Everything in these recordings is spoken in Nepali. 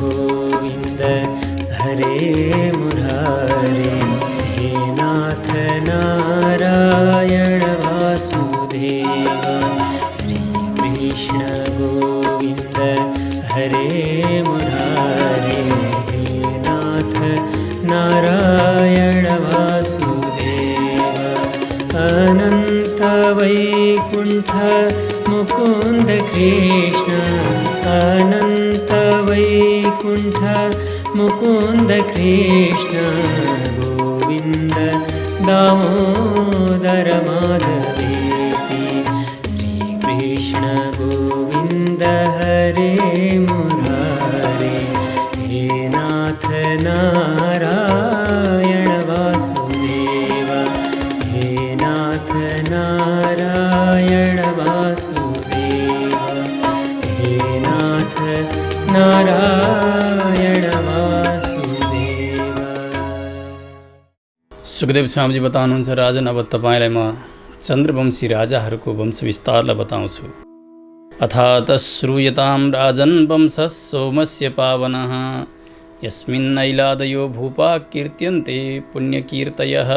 गोविन्द हरे मुरारे, हे नाथ नारायण वासुदेव। श्रीकृष्ण गोविन्द हरे मुरारे, हे नाथ नारायण वासुदेव। अनन्त वैकुण्ठ मुकुन्द कृष्ण, अनन्त वैकुण्ठ मुकुन्द कृष्ण, गोविन्द दामोदर माधवेति। श्रीकृष्ण गोविन्द हरे मुरारे, हे नाथ नारायण वासुदेव, हे नाथ नारायण वासुदेव, हे नाथ नारायण वासुदेव। सुखदेव स्वामीजी बताउनुहुन्छ, राजन अब तपाईँलाई म चन्द्रवंशी राजाहरूको वंश विस्तारलाई बताउँछु। अथात श्रूयतां राजन् वंशः सोमस्य पावनः, यस्मिन्नैलादयो भूपा कीर्त्यन्ते पुण्यकीर्तयः।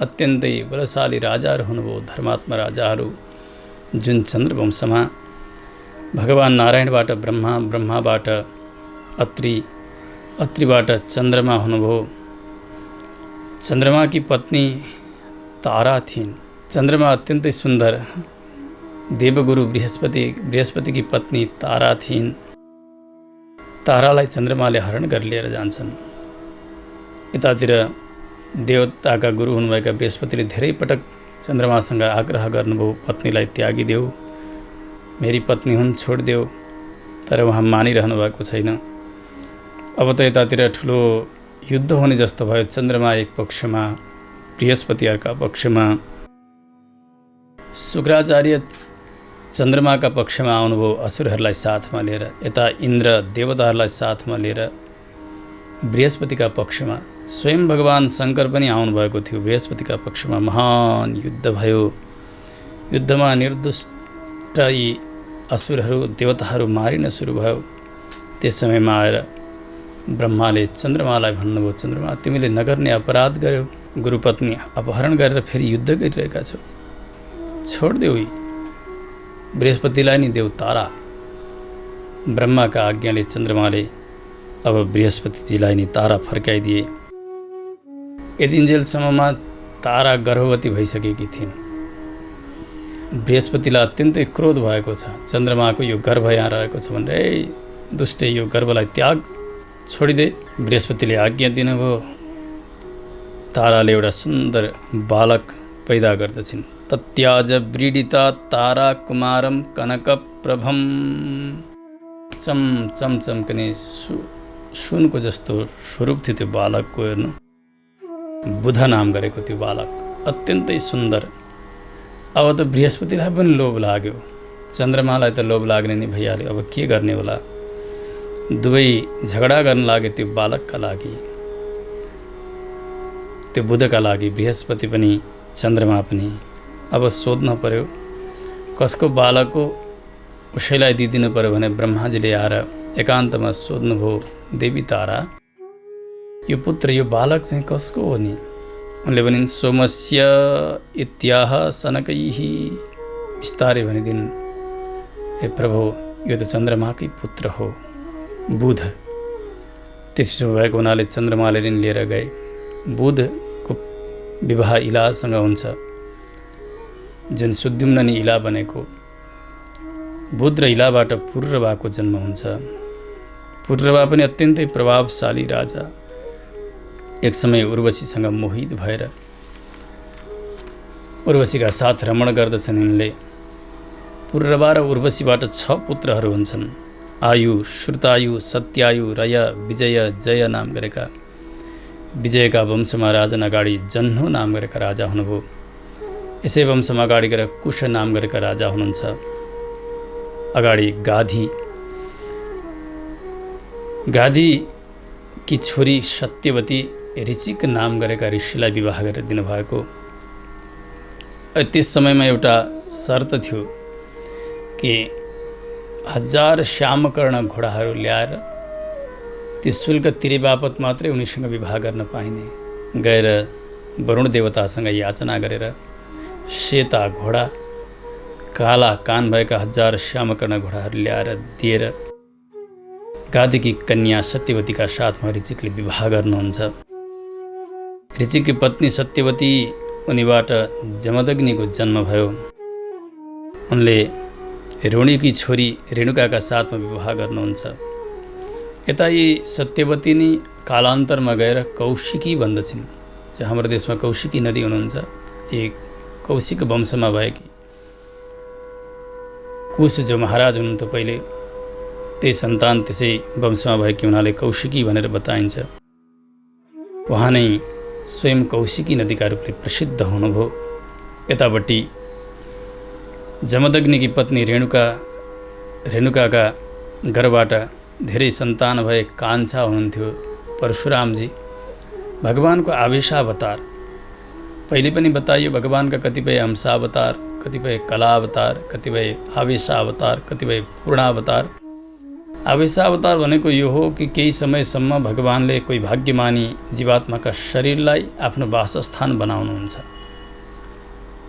अत्यन्तै बलशाली राजाहरू हुनुभयो, धर्मात्मा राजाहरू, जुन चन्द्रवंशमा भगवान नारायणबाट ब्रह्मा, ब्रह्माबाट अत्रि, अत्रिबाट चन्द्रमा हुनुभयो। चन्द्रमा की पत्नी तारा थिइन्। चन्द्रमा अत्यन्तै सुन्दर, देवगुरु बृहस्पति की पत्नी तारा थिइन्। तारालाई चन्द्रमाले हरण गरी लिएर जान्छन्। यतातिर देवताका गुरु हुनुभएका बृहस्पतिले धेरै पटक चन्द्रमासँग आग्रह गर्नुभयो, पत्नीलाई त्यागिदेऊ, मेरी पत्नी हुन्, छोडिदेऊ, तर उहाँ मानिरहनु भएको छैन। अब त यतातिर ठुलो युद्ध हुने जस्तो भयो। चन्द्रमा एक पक्षमा, बृहस्पति अर्का पक्षमा। शुक्राचार्य चन्द्रमाका पक्षमा आउनुभयो असुरहरूलाई साथमा लिएर, यता इन्द्र देवताहरूलाई साथमा लिएर बृहस्पतिका पक्षमा। स्वयं भगवान शङ्कर पनि आउनुभएको थियो बृहस्पतिका पक्षमा। महान युद्ध भयो। युद्धमा निर्दुष्ट यी असुरहरू देवताहरू मारिन सुरु भयो। त्यस समयमा आएर ब्रह्माले चन्द्रमालाई भन्नुभयो, चन्द्रमा तिमीले नगर्ने अपराध गर्यौ, गुरुपत्नी अपहरण गरेर फेरि युद्ध गरिरहेका छौ, छोडिदेऊ। बृहस्पतिलाई नि देऊ तारा। ब्रह्माका आज्ञाले चन्द्रमाले अब बृहस्पतिजीलाई नि तारा फर्काइदिए। यतिन्जेलसम्ममा तारा गर्भवती भइसकेकी थिइन्। बृहस्पतिलाई अत्यन्तै क्रोध भएको छ, चन्द्रमाको यो गर्भ यहाँ रहेको छ भनेर, ए दुष्टै यो गर्भलाई त्याग, छोडिदे। बृहस्पतिले आज्ञा दिनुभयो। ताराले एउटा सुन्दर बालक पैदा गर्दछिन्। तत्याज व्रीडिता तारा कुमारम कनक प्रभम। चम चम्कने सुनको जस्तो स्वरूप थियो त्यो बालकको। हेर्नु, बुध नाम गरेको त्यो बालक अत्यन्तै सुन्दर। अब त बृहस्पतिलाई पनि लोभ लाग्यो, चन्द्रमालाई त लोभ लाग्ने नै भइहाल्यो। अब के गर्ने होला? दुवै झगडा गर्न लागे त्यो बालकका लागि, त्यो बुधका लागि। बृहस्पति पनि चन्द्रमा पनि। अब सोध्न पर्यो कसको बालक हो, उसैलाई दिदिनु पर्यो भने ब्रह्माजीले आएर एकान्तमा सोध्नुभयो, देवी तारा यो पुत्र, यो बालक चाहिँ कसको हो नि? उनले भनिन्, सोमस्य इत्याह सनकैहि। बिस्तारै भनिदिन्, हे प्रभु यो त चन्द्रमाकै पुत्र हो, बुध। त्यसो भएको हुनाले चन्द्रमाले ऋण लिएर गए। बुधको विवाह इलासँग हुन्छ, जुन सुद्युम्न नि इला बनेको। बुध र इलाबाट पुर्रवाको जन्म हुन्छ। पुर्रवा पनि अत्यन्तै प्रभावशाली राजा। एक समय उर्वशीसँग मोहित भएर उर्वशीका साथ रमण गर्दछन् यिनले। पुर्रवा र उर्वशीबाट 6 पुत्रहरू हुन्छन्। आयु, श्रुतायु, सत्यायु, रय, विजय, जय नाम गरेका। विजयका वंशमा राजन अगाडि जह्नु नाम गरेका राजा हुनुभयो। यसै वंशमा अगाडि गएर कुश नाम गरेका राजा हुनुहुन्छ। अगाडि गाधी की छोरी सत्यवती ऋचिक नाम गरेका ऋषिलाई विवाह गरेर दिनुभएको। त्यस समयमा एउटा शर्त थियो कि 1000 श्यामकर्ण घोडाहरू ल्याएर त्यो शुल्क तिरे बापत मात्रै उनीसँग विवाह गर्न पाइने। गएर वरुण देवतासँग याचना गरेर सेता घोडा, काला कान भएका 1000 श्यामकर्ण घोडाहरू ल्याएर दिएर गादिकी कन्या सत्यवतीका साथमा ऋचिकले विवाह गर्नुहुन्छ। ऋचिककी पत्नी सत्यवती उनीबाट जमदग्निको जन्म भयो। उनले रोणीकी छोरी रेणुकाका साथमा विवाह गर्नुहुन्छ। यता यी सत्यवती नै कालान्तरमा गएर कौशिकी भन्दछन्। जो हाम्रो देशमा कौशिकी नदी हुनुहुन्छ, एक कौशिक वंशमा भएकी कुश जो महाराज हुनुहुन्थ्यो पहिले, त्यही सन्तान त्यसै वंशमा भएकी हुनाले कौशिकी भनेर बताइन्छ। उहाँ नै स्वयं कौशिकी नदीका रूपले प्रसिद्ध हुनुभयो। यतापट्टि जमदग्निकी पत्नी रेणुकाका घरबाट धेरै सन्तान भए कान्छा हुनुहुन्थ्यो परशुरामजी, भगवानको आवेशावतार। पहिले पनि बताइयो भगवानका कतिपय अंशावतार, कतिपय कलावतार, कतिपय आवेशावतार, कतिपय पूर्णावतार। आवेशावतार भनेको यो हो कि केही समयसम्म भगवानले कोही भाग्यमानी जीवात्माका शरीरलाई आफ्नो वासस्थान बनाउनुहुन्छ।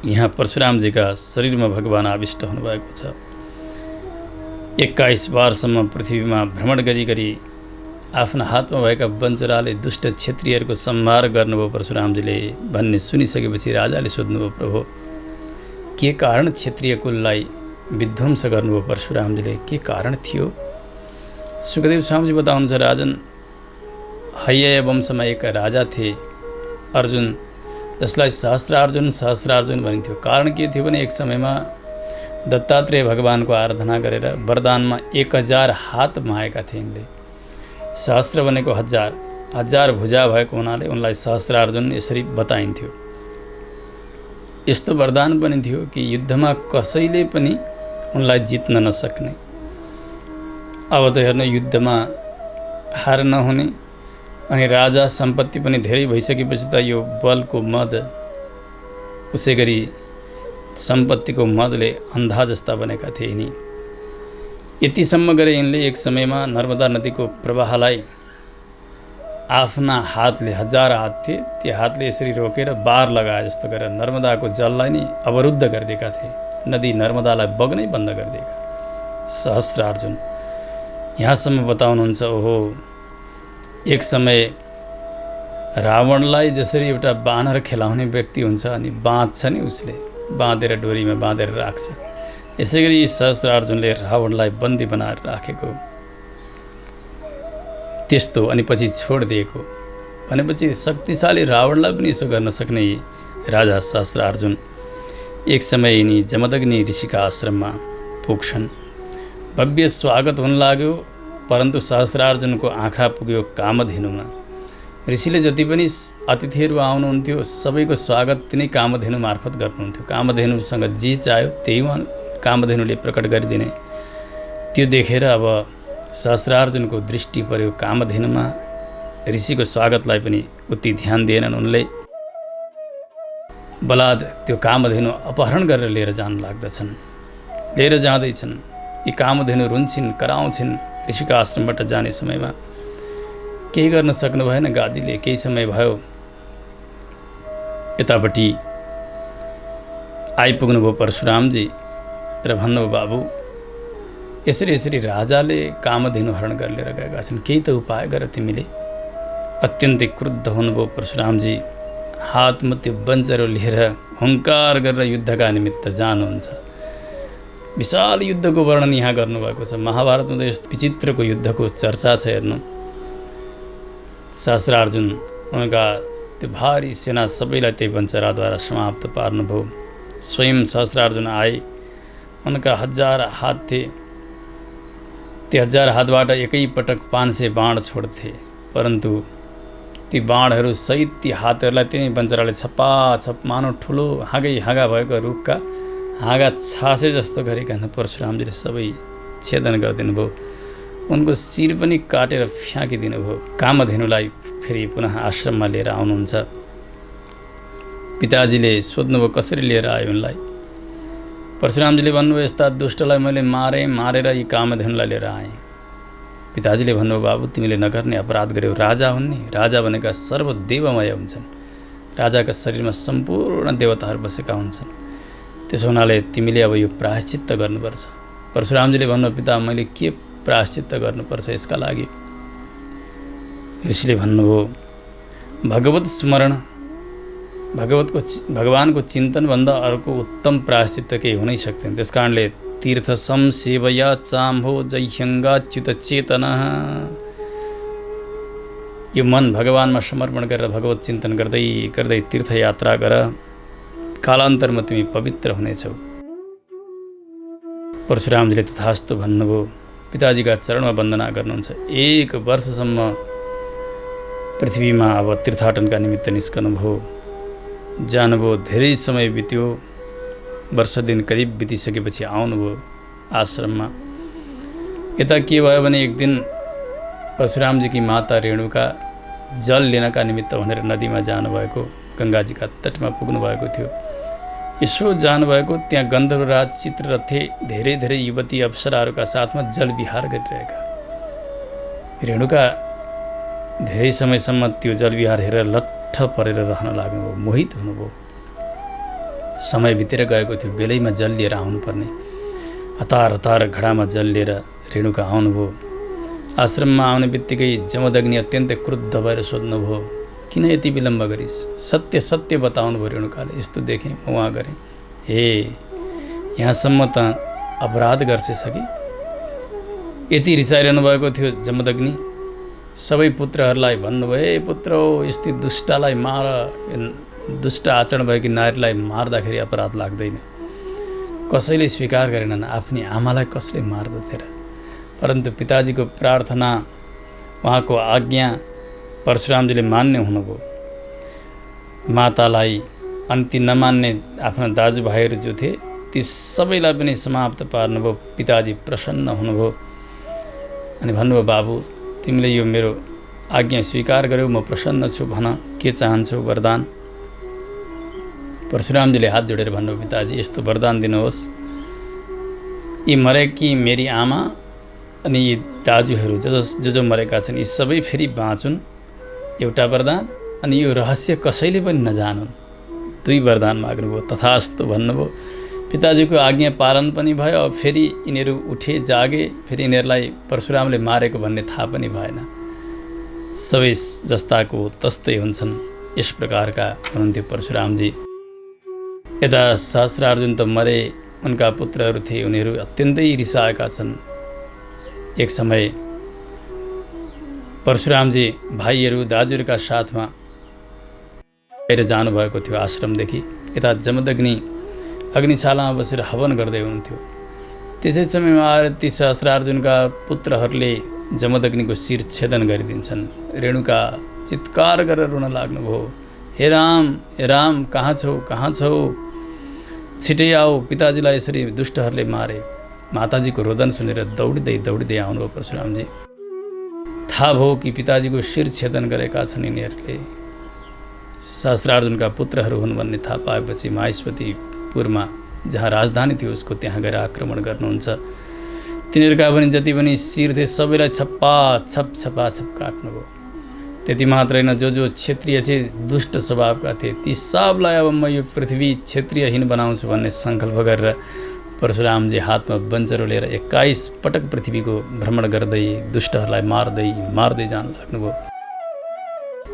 यहाँ परशुरामजीका शरीरमा भगवान आविष्ट हुनुभएको छ। 21 बारसम्म पृथ्वीमा भ्रमण गरी आफ्ना हातमा भएका वञ्चराले दुष्ट क्षत्रियहरूको संहार गर्नुभयो परशुरामजीले भन्ने सुनिसकेपछि राजाले सोध्नुभयो, प्रभु के कारण क्षत्रिय कुललाई विध्वंस गर्नुभयो परशुरामजीले, के कारण थियो? सुखदेव स्वामीजी बताउनुहुन्छ, राजन हैया वंशमा एक राजा थिए अर्जुन, जसलाई सहस्रार्जुन भनिन्थ्यो। कारण के थियो भने एक समयमा दत्तात्रेय भगवानको आराधना गरेर वरदानमा 1000 हात मागेका थिए यिनले। सहस्र भनेको 1000 भुजा भएको हुनाले उनलाई सहस्रार्जुन यसरी बताइन्थ्यो। यस्तो वरदान पनि थियो कि युद्धमा कसैले पनि उनलाई जित्न नसक्ने। अब त हेर्नु, युद्धमा हार नहुने अनि राजा सम्पत्ति पनि धेरै भइसकेपछि त यो बलको मद, उसै गरी सम्पत्तिको मदले अन्धा जस्ता बनेका थिए यिनी। यतिसम्म गरे यिनले एक समयमा नर्मदा नदीको प्रवाहलाई आफ्ना हातले, 1000 हात थिए, त्यो हातले यसरी रोकेर बार लगाए जस्तो गरेर नर्मदाको जललाई नै अवरुद्ध गरिदिएका थिए। नदी नर्मदालाई बग्नै बन्द गरिदिएका सहस्रार्जुन। यहाँसम्म बताउनुहुन्छ, ओहो एक समय रावणलाई जसरी एउटा बानर खेलाउने व्यक्ति हुन्छ अनि बाँध्छ नि, उसले बाँधेर डोरीमा बाँधेर राख्छ, यसै गरी सहस्रार्जुनले रावणलाई बन्दी बनाएर राखेको त्यस्तो अनि पछि छोडिदिएको भनेपछि शक्तिशाली रावणलाई पनि यसो गर्न सक्ने राजा सहस्रार्जुन। एक समय यिनी जमदग्नि ऋषिका आश्रममा पुग्छन्। भव्य स्वागत हुन लाग्यो, परन्तु सहस्रार्जुनको आँखा पुग्यो कामधेनुमा। ऋषिले जति पनि अतिथिहरू आउनुहुन्थ्यो सबैको स्वागत तिनै कामधेनु मार्फत गर्नुहुन्थ्यो। कामधेनुसँग जे चाह्यो त्यही कामधेनुले प्रकट गरिदिने। त्यो देखेर अब सहस्रार्जुनको दृष्टि पर्यो कामधेनुमा। ऋषिको स्वागतलाई पनि उति ध्यान दिएनन् उनले। बलाद त्यो कामधेनु अपहरण गरेर लिएर जान लाग्दछन्। लिएर जाँदैछन्, यी कामधेनु रुन्छन्, कराउँछन्। ऋषिको आश्रमबाट जाने समयमा केही गर्न सक्नु भएन गादीले। केही समय भयो, यतापट्टि आइपुग्नुभयो परशुरामजी र भन्नुभयो, बाबु यसरी राजाले कामधेनु हरण गरेर लिएर गएका छन्, केही त उपाय गर तिमीले। अत्यन्तै क्रुद्ध हुनुभयो परशुरामजी। हातमा त्यो वञ्चरो लिएर हुङ्कार गरेर युद्धका निमित्त जानुहुन्छ। विशाल युद्धको वर्णन यहाँ गर्नुभएको छ। महाभारतमा त यस्तो विचित्रको युद्धको चर्चा छ। हेर्नु, सहस्रार्जुन उनका त्यो भारी सेना सबैलाई त्यही वञ्चराद्वारा समाप्त पार्नुभयो। स्वयं सहस्रार्जुन आए, उनका 1000 हात थिए। त्यो 1000 हातबाट एकैपटक 500 बाण छोड्थे, परन्तु ती बाणहरू सहित ती हातहरूलाई तिनै वञ्चराले छप्पाछप मानव ठुलो हाँगा भएको रुखका हाँगा छासे जस्तो गरिकन परशुरामजीले सबै छेदन गरिदिनु भयो। उनको शिर पनि काटेर फ्याँकिदिनु भयो। कामधेनुलाई फेरि पुनः आश्रममा लिएर आउनुहुन्छ। पिताजीले सोध्नुभयो, कसरी लिएर आयो उनलाई? परशुरामजीले भन्नुभयो, यस्ता दुष्टलाई मैले मारेर यी कामधेनुलाई लिएर आएँ। पिताजीले भन्नुभयो बाबु तिमीले नगर्ने अपराध गर्यौ, राजा हुन् नि, राजा भनेका सर्वदेवमय हुन्छन्, राजाका शरीरमा सम्पूर्ण देवताहरू बसेका हुन्छन्, त्यसो हुनाले तिमीले अब यो प्रायश्चित्त गर्नुपर्छ। परशुरामजीले भन्नु पिता मैले के प्रायश्चित्त गर्नुपर्छ यसका लागि? ऋषिले भन्नुभयो भगवत स्मरण, भगवानको चिन्तनभन्दा अर्को उत्तम प्रायश्चित्त केही हुनै सक्दैन। त्यस कारणले तीर्थ संसेवया चाम्भो जह्यङ्गाच्युत चेतना, यो मन भगवानमा समर्पण गरेर भगवत चिन्तन गर्दै गर्दै तीर्थयात्रा गर, कालान्तरमा तिमी पवित्र हुनेछौ। परशुरामजीले तथास्तु भन्नुभयो। पिताजीका चरणमा वन्दना गर्नुहुन्छ। 1 वर्षसम्म पृथ्वीमा अब तीर्थाटनका निमित्त निस्कनुभयो, जानुभयो। धेरै समय बित्यो, वर्ष दिन करिब बितिसकेपछि आउनुभयो आश्रममा। यता के भयो भने एक दिन परशुरामजीकी माता रेणुका जल लिनका निमित्त भनेर नदीमा जानुभएको, गङ्गाजीका तटमा पुग्नुभएको थियो। यसो जानुभएको, त्यहाँ गन्धर्वराज चित्ररथे धेरै धेरै युवती अप्सराहरूका साथमा जल विहार गरिरहेका। रेणुका धेरै समयसम्म त्यो जलविहार हेरेर लट्ठ परेर रहन लाग्नुभयो, मोहित हुनुभयो। समय बितेर गएको थियो, बेलैमा जल लिएर आउनुपर्ने। हतार हतार घडामा जल लिएर रेणुका आउनुभयो। आश्रममा आउने बित्तिकै जमदग्नि अत्यन्तै क्रुद्ध भएर सोध्नुभयो किन यति विलम्ब गरिस्? सत्य सत्य बताउनुभयो रेणुकाले। यस्तो देखेँ म उहाँ गरेँ। हे यहाँसम्म त अपराध गर्छेछ कि? यति रिसाइरहनु भएको थियो जमदग्नि। सबै पुत्रहरूलाई भन्नुभयो हे पुत्र हो, यस्तै दुष्टलाई मार, दुष्ट आचरण भएकी नारीलाई मार्दाखेरि अपराध लाग्दैन। कसैले स्वीकार गरेनन्, आफ्नी आमालाई कसले मार्दथे र? परन्तु पिताजीको प्रार्थना, उहाँको आज्ञा परशुरामजीले मान्ने हुनुभयो। मातालाई अनि ती नमान्ने आफ्ना दाजुभाइहरू जो थिए ती सबैलाई पनि समाप्त पार्नुभयो। पिताजी प्रसन्न हुनुभयो अनि भन्नुभयो बाबु तिमीले यो मेरो आज्ञा स्वीकार गर्यौ, म प्रसन्न छु, भन के चाहन्छौ वरदान? परशुरामजीले हात जोडेर भन्नुभयो पिताजी यस्तो वरदान दिनुहोस्, यी मरेकी मेरी आमा अनि यी दाजुहरू जो मरेका छन् यी सबै फेरि बाँचुन्, एउटा वरदान। अनि यो रहस्य कसैले पनि नजानुन्, 2 वरदान माग्नुभयो। तथास्तु भन्नुभयो। पिताजीको आज्ञा पालन पनि भयो। अब फेरि यिनीहरू उठे जागे, फेरि यिनीहरूलाई परशुरामले मारेको भन्ने थाहा पनि भएन। सबै जस्ताको तस्तै हुन्छन्, यस प्रकारका हुनुहुन्थ्यो परशुरामजी। यता सहस्रार्जुन त मरे, उनका पुत्रहरू थिए, उनीहरू अत्यन्तै रिसाएका छन्। एक समय परशुरामजी भाइहरू दाजुहरूका साथमा बाहिर जानुभएको थियो आश्रमदेखि। यता जमदग्नि अग्निशालामा बसेर हवन गर्दै हुनुहुन्थ्यो। त्यसै समयमा आएर ती सहस्रार्जुनका पुत्रहरूले जमदग्निको शिर छेदन गरिदिन्छन्। रेणुका चित्कार गरेर रुन लाग्नुभयो, हे राम कहाँ छौ, कहाँ छौ, छिटै आऊ, पिताजीलाई यसरी दुष्टहरूले मारे। माताजीको रोदन सुनेर दौडिँदै आउनुभयो परशुरामजी। थाहा भयो कि पिताजीको शिर छेदन गरेका छन् यिनीहरूले, सहस्रार्जुनका पुत्रहरू हुन् भन्ने थाहा पाएपछि माहेश्वतीपुरमा जहाँ राजधानी थियो उसको त्यहाँ गएर आक्रमण गर्नुहुन्छ। तिनीहरूका पनि जति पनि शिर थिए सबैलाई छप्पा छप काट्नुभयो। त्यति मात्र होइन, जो क्षेत्रीय चाहिँ दुष्ट स्वभावका थिए ती सबलाई अब म यो पृथ्वी क्षेत्रीयहीन बनाउँछु भन्ने सङ्कल्प गरेर परशुरामजी हातमा वञ्चरो लिएर 21 पटक पृथ्वीको भ्रमण गर्दै दुष्टहरूलाई मार्दै जान लाग्नुभयो।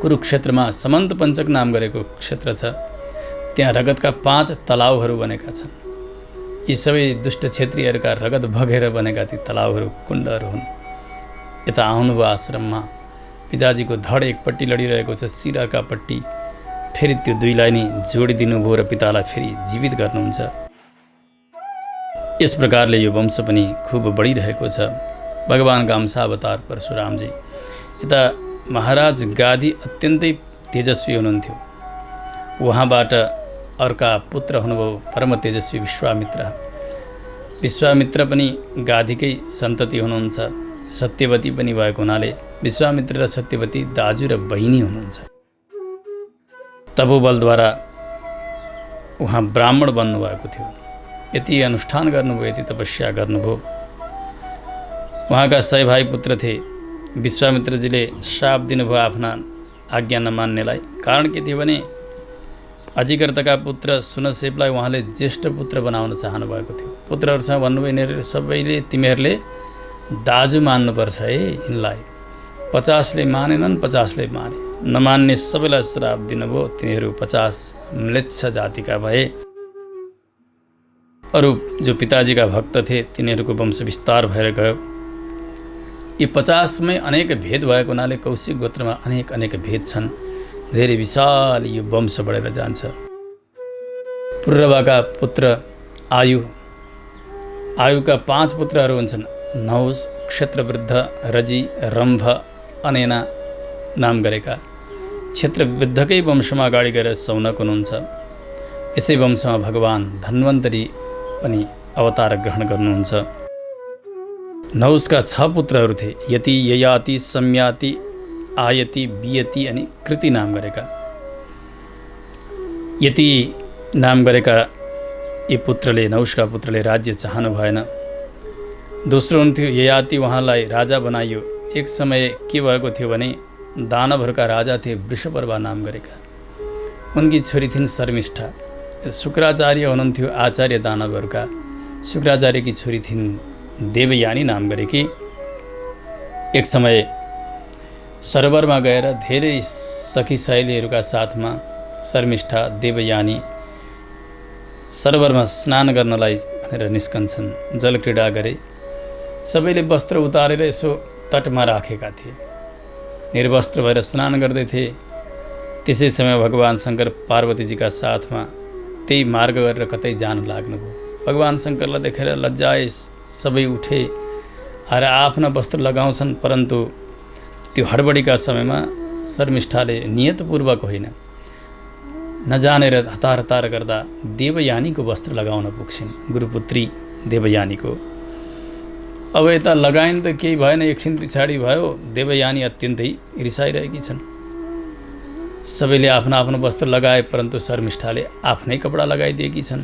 कुरुक्षेत्रमा समन्त पञ्चक नाम गरेको क्षेत्र छ, त्यहाँ रगतका 5 तलाउहरू बनेका छन्। यी सबै दुष्ट क्षेत्रीयहरूका रगत भगेर बनेका ती तलाउहरू, कुण्डहरू हुन्। यता आउनुभयो आश्रममा। पिताजीको धड एकपट्टि लडिरहेको छ, शिर अर्कापट्टि। फेरि त्यो दुईलाई नै जोडिदिनु भयो र पितालाई फेरि जीवित गर्नुहुन्छ। यस प्रकारले यो वंश पनि खुब बढिरहेको छ। भगवानका अंशावतार परशुरामजी। यता महाराज गाधी अत्यन्तै तेजस्वी हुनुहुन्थ्यो। उहाँबाट अर्का पुत्र हुनुभयो परम तेजस्वी विश्वामित्र पनि गाधीकै सन्तति हुनुहुन्छ। सत्यवती पनि भएको हुनाले विश्वामित्र र सत्यवती दाजु र बहिनी हुनुहुन्छ। तपोबलद्वारा उहाँ ब्राह्मण बन्नुभएको थियो। यति अनुष्ठान गर्नुभयो, यति तपस्या गर्नुभयो। उहाँका 100 भाइ पुत्र थिए। विश्वामित्रजीले शाप दिनुभयो आफ्ना आज्ञा नमान्नेलाई। कारण के थियो भने अजिकर्तका पुत्र सुनसेपलाई उहाँले ज्येष्ठ पुत्र बनाउन चाहनु भएको थियो। पुत्रहरूसँग भन्नुभयो यिनीहरू सबैले तिमीहरूले दाजु मान्नुपर्छ है यिनलाई। 50ले मानेनन्, 50ले माने, नमान्ने सबैलाई श्राप दिनुभयो। तिनीहरू 50 म्लेच्छ जातिका भए। अरू जो पिताजीका भक्त थिए तिनीहरूको वंश विस्तार भएर गयो। यी 50मै अनेक भेद भएको हुनाले कौशिक गोत्रमा अनेक भेद छन्। धेरै विशाल यो वंश बढेर जान्छ। पुर्रवाका पुत्र आयुका 5 पुत्रहरू हुन्छन्। नहुस, क्षेत्रवृद्ध, रजी, रम्भ, अनेना नाम गरेका। क्षेत्रवृद्धकै वंशमा अगाडि गएर सौनक हुनुहुन्छ। यसै वंशमा भगवान् धन्वन्तरी पनि अवतार ग्रहण गर्नुहुन्छ। नहुसका 6 पुत्रहरू थिए। यति, ययाति, सम्याति, आयति, बियति अनि कृति नाम गरेका। यति नाम गरेका यी पुत्रले, नहुसका पुत्रले राज्य चाहनु भएन। दोस्रो हुन्थ्यो ययाति, उहाँलाई राजा बनाइयो। एक समय के भएको थियो भने दानवहरूका राजा थिए वृषपर्वा नाम गरेका। उनकी छोरी थिइन् शर्मिष्ठा। शुक्राचार्य हुनुहुन्थ्यो आचार्य दानवहरूका। शुक्राचार्यकी छोरी थिइन् देवयानी नाम गरेकी। एक समय सरोवरमा गएर धेरै सखी सहेलीहरूका साथमा शर्मिष्ठा, देवयानी सरोवरमा स्नान गर्नलाई भनेर निस्कन्छन्। जलक्रीडा गरे। सबैले वस्त्र उतारेर यसो तटमा राखेका थिए। निर्वस्त्र भएर स्नान गर्दै थिए। त्यसै समय भगवान् शङ्कर पार्वतीजीका साथमा त्यही मार्ग गरेर कतै जान लाग्नुभयो। भगवान् शङ्करलाई देखेर लज्जाए सबै उठे र आफ्ना वस्त्र लगाउँछन्। परन्तु त्यो हडबडीका समयमा शर्मिष्ठाले नियतपूर्वक होइन, नजानेर हतार गर्दा देवयानीको वस्त्र लगाउन पुग्छिन्। गुरुपुत्री देवयानीको। अब यता लगाइन त केही भएन, एकछिन पछाडि भयो देवयानी अत्यन्तै रिसाइरहेकी छन्। सबैले आफ्नो आफ्नो वस्त्र लगाए, परन्तु शर्मिष्ठाले आफ्नै कपडा लगाइदिएकी छन्।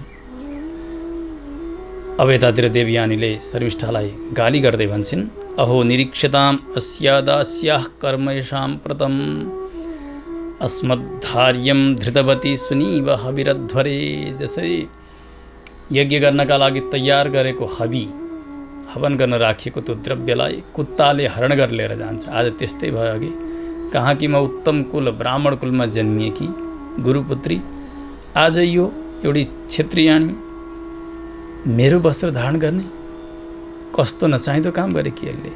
अब यतातिर देवयानीले शर्मिष्ठालाई गाली गर्दै भन्छन्, अहो निरीक्षताम् अस्यादास्याः कर्मेषां प्रतम अस्मद्धार्यं धृतवती सुनीव हविरध्वरे। जसरी यज्ञ गर्नका लागि तयार गरेको हवन गर्न राखिएको त्यो द्रव्यलाई कुत्ताले हरण गरेर लिएर जान्छ। आज त्यस्तै भयो। अघि कहाँ कि म उत्तम कुल ब्राह्मण कुलमा जन्मिएकी गुरुपुत्री, आज यो एउटी क्षेत्रीयाणी मेरो वस्त्र धारण गर्ने कस्तो नचाहिँदो काम गरे कि यसले।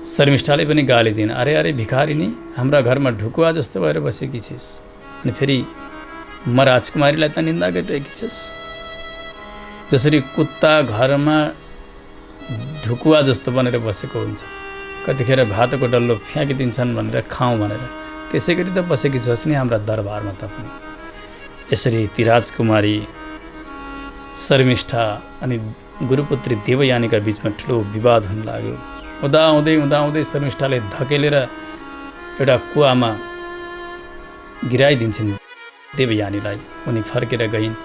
शर्मिष्ठाले पनि गाली दिएन। अरे भिखारिनी, हाम्रा घरमा ढुकुवा जस्तो भएर बसेकी छिस् अनि फेरि म राजकुमारीलाई त निन्दा गरिरहेकी छिस्। जसरी कुत्ता घरमा ढुकुवा जस्तो बनेर बसेको हुन्छ, कतिखेर भातको डल्लो फ्याँकिदिन्छन् भनेर खाउँ भनेर, त्यसै गरी त बसेकी छस् नि हाम्रा दरबारमा त पनि। यसरी ती राजकुमारी शर्मिष्ठा अनि गुरुपुत्री देवयानीका बीचमा ठुलो विवाद हुन लाग्यो। हुँदाहुँदै शर्मिष्ठाले धकेलेर एउटा कुवामा गिराइदिन्छन् देवयानीलाई। उनी फर्केर गइन्।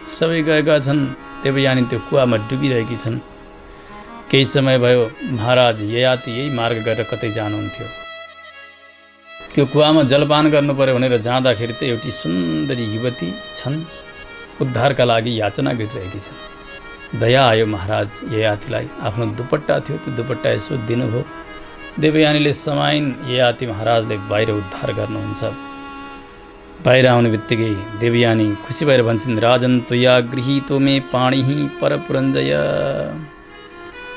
सबै गएका छन्। देवयानी त्यो कुवामा डुबिरहेकी छन्। केही समय भयो महाराज ययाति यही मार्ग गरेर कतै जानुहुन्थ्यो। त्यो कुवामा जलपान गर्नु पर्यो भनेर जाँदाखेरि त एउटी सुन्दरी युवती छन्, उद्धारका लागि याचना गरिरहेकी छन्। दया आयो महाराज ययातिलाई। आफ्नो दुपट्टा थियो, त्यो दुपट्टा यसो दिनुभयो। देवयानीले समाइन्। ययाति महाराजले बाहिर उद्धार गर्नुहुन्छ। बाहिर आउने बित्तिकै देवयानी खुसी भएर भन्छन्, राजन त्वया गृहीतो मे पाणिहि परपुरञ्जय।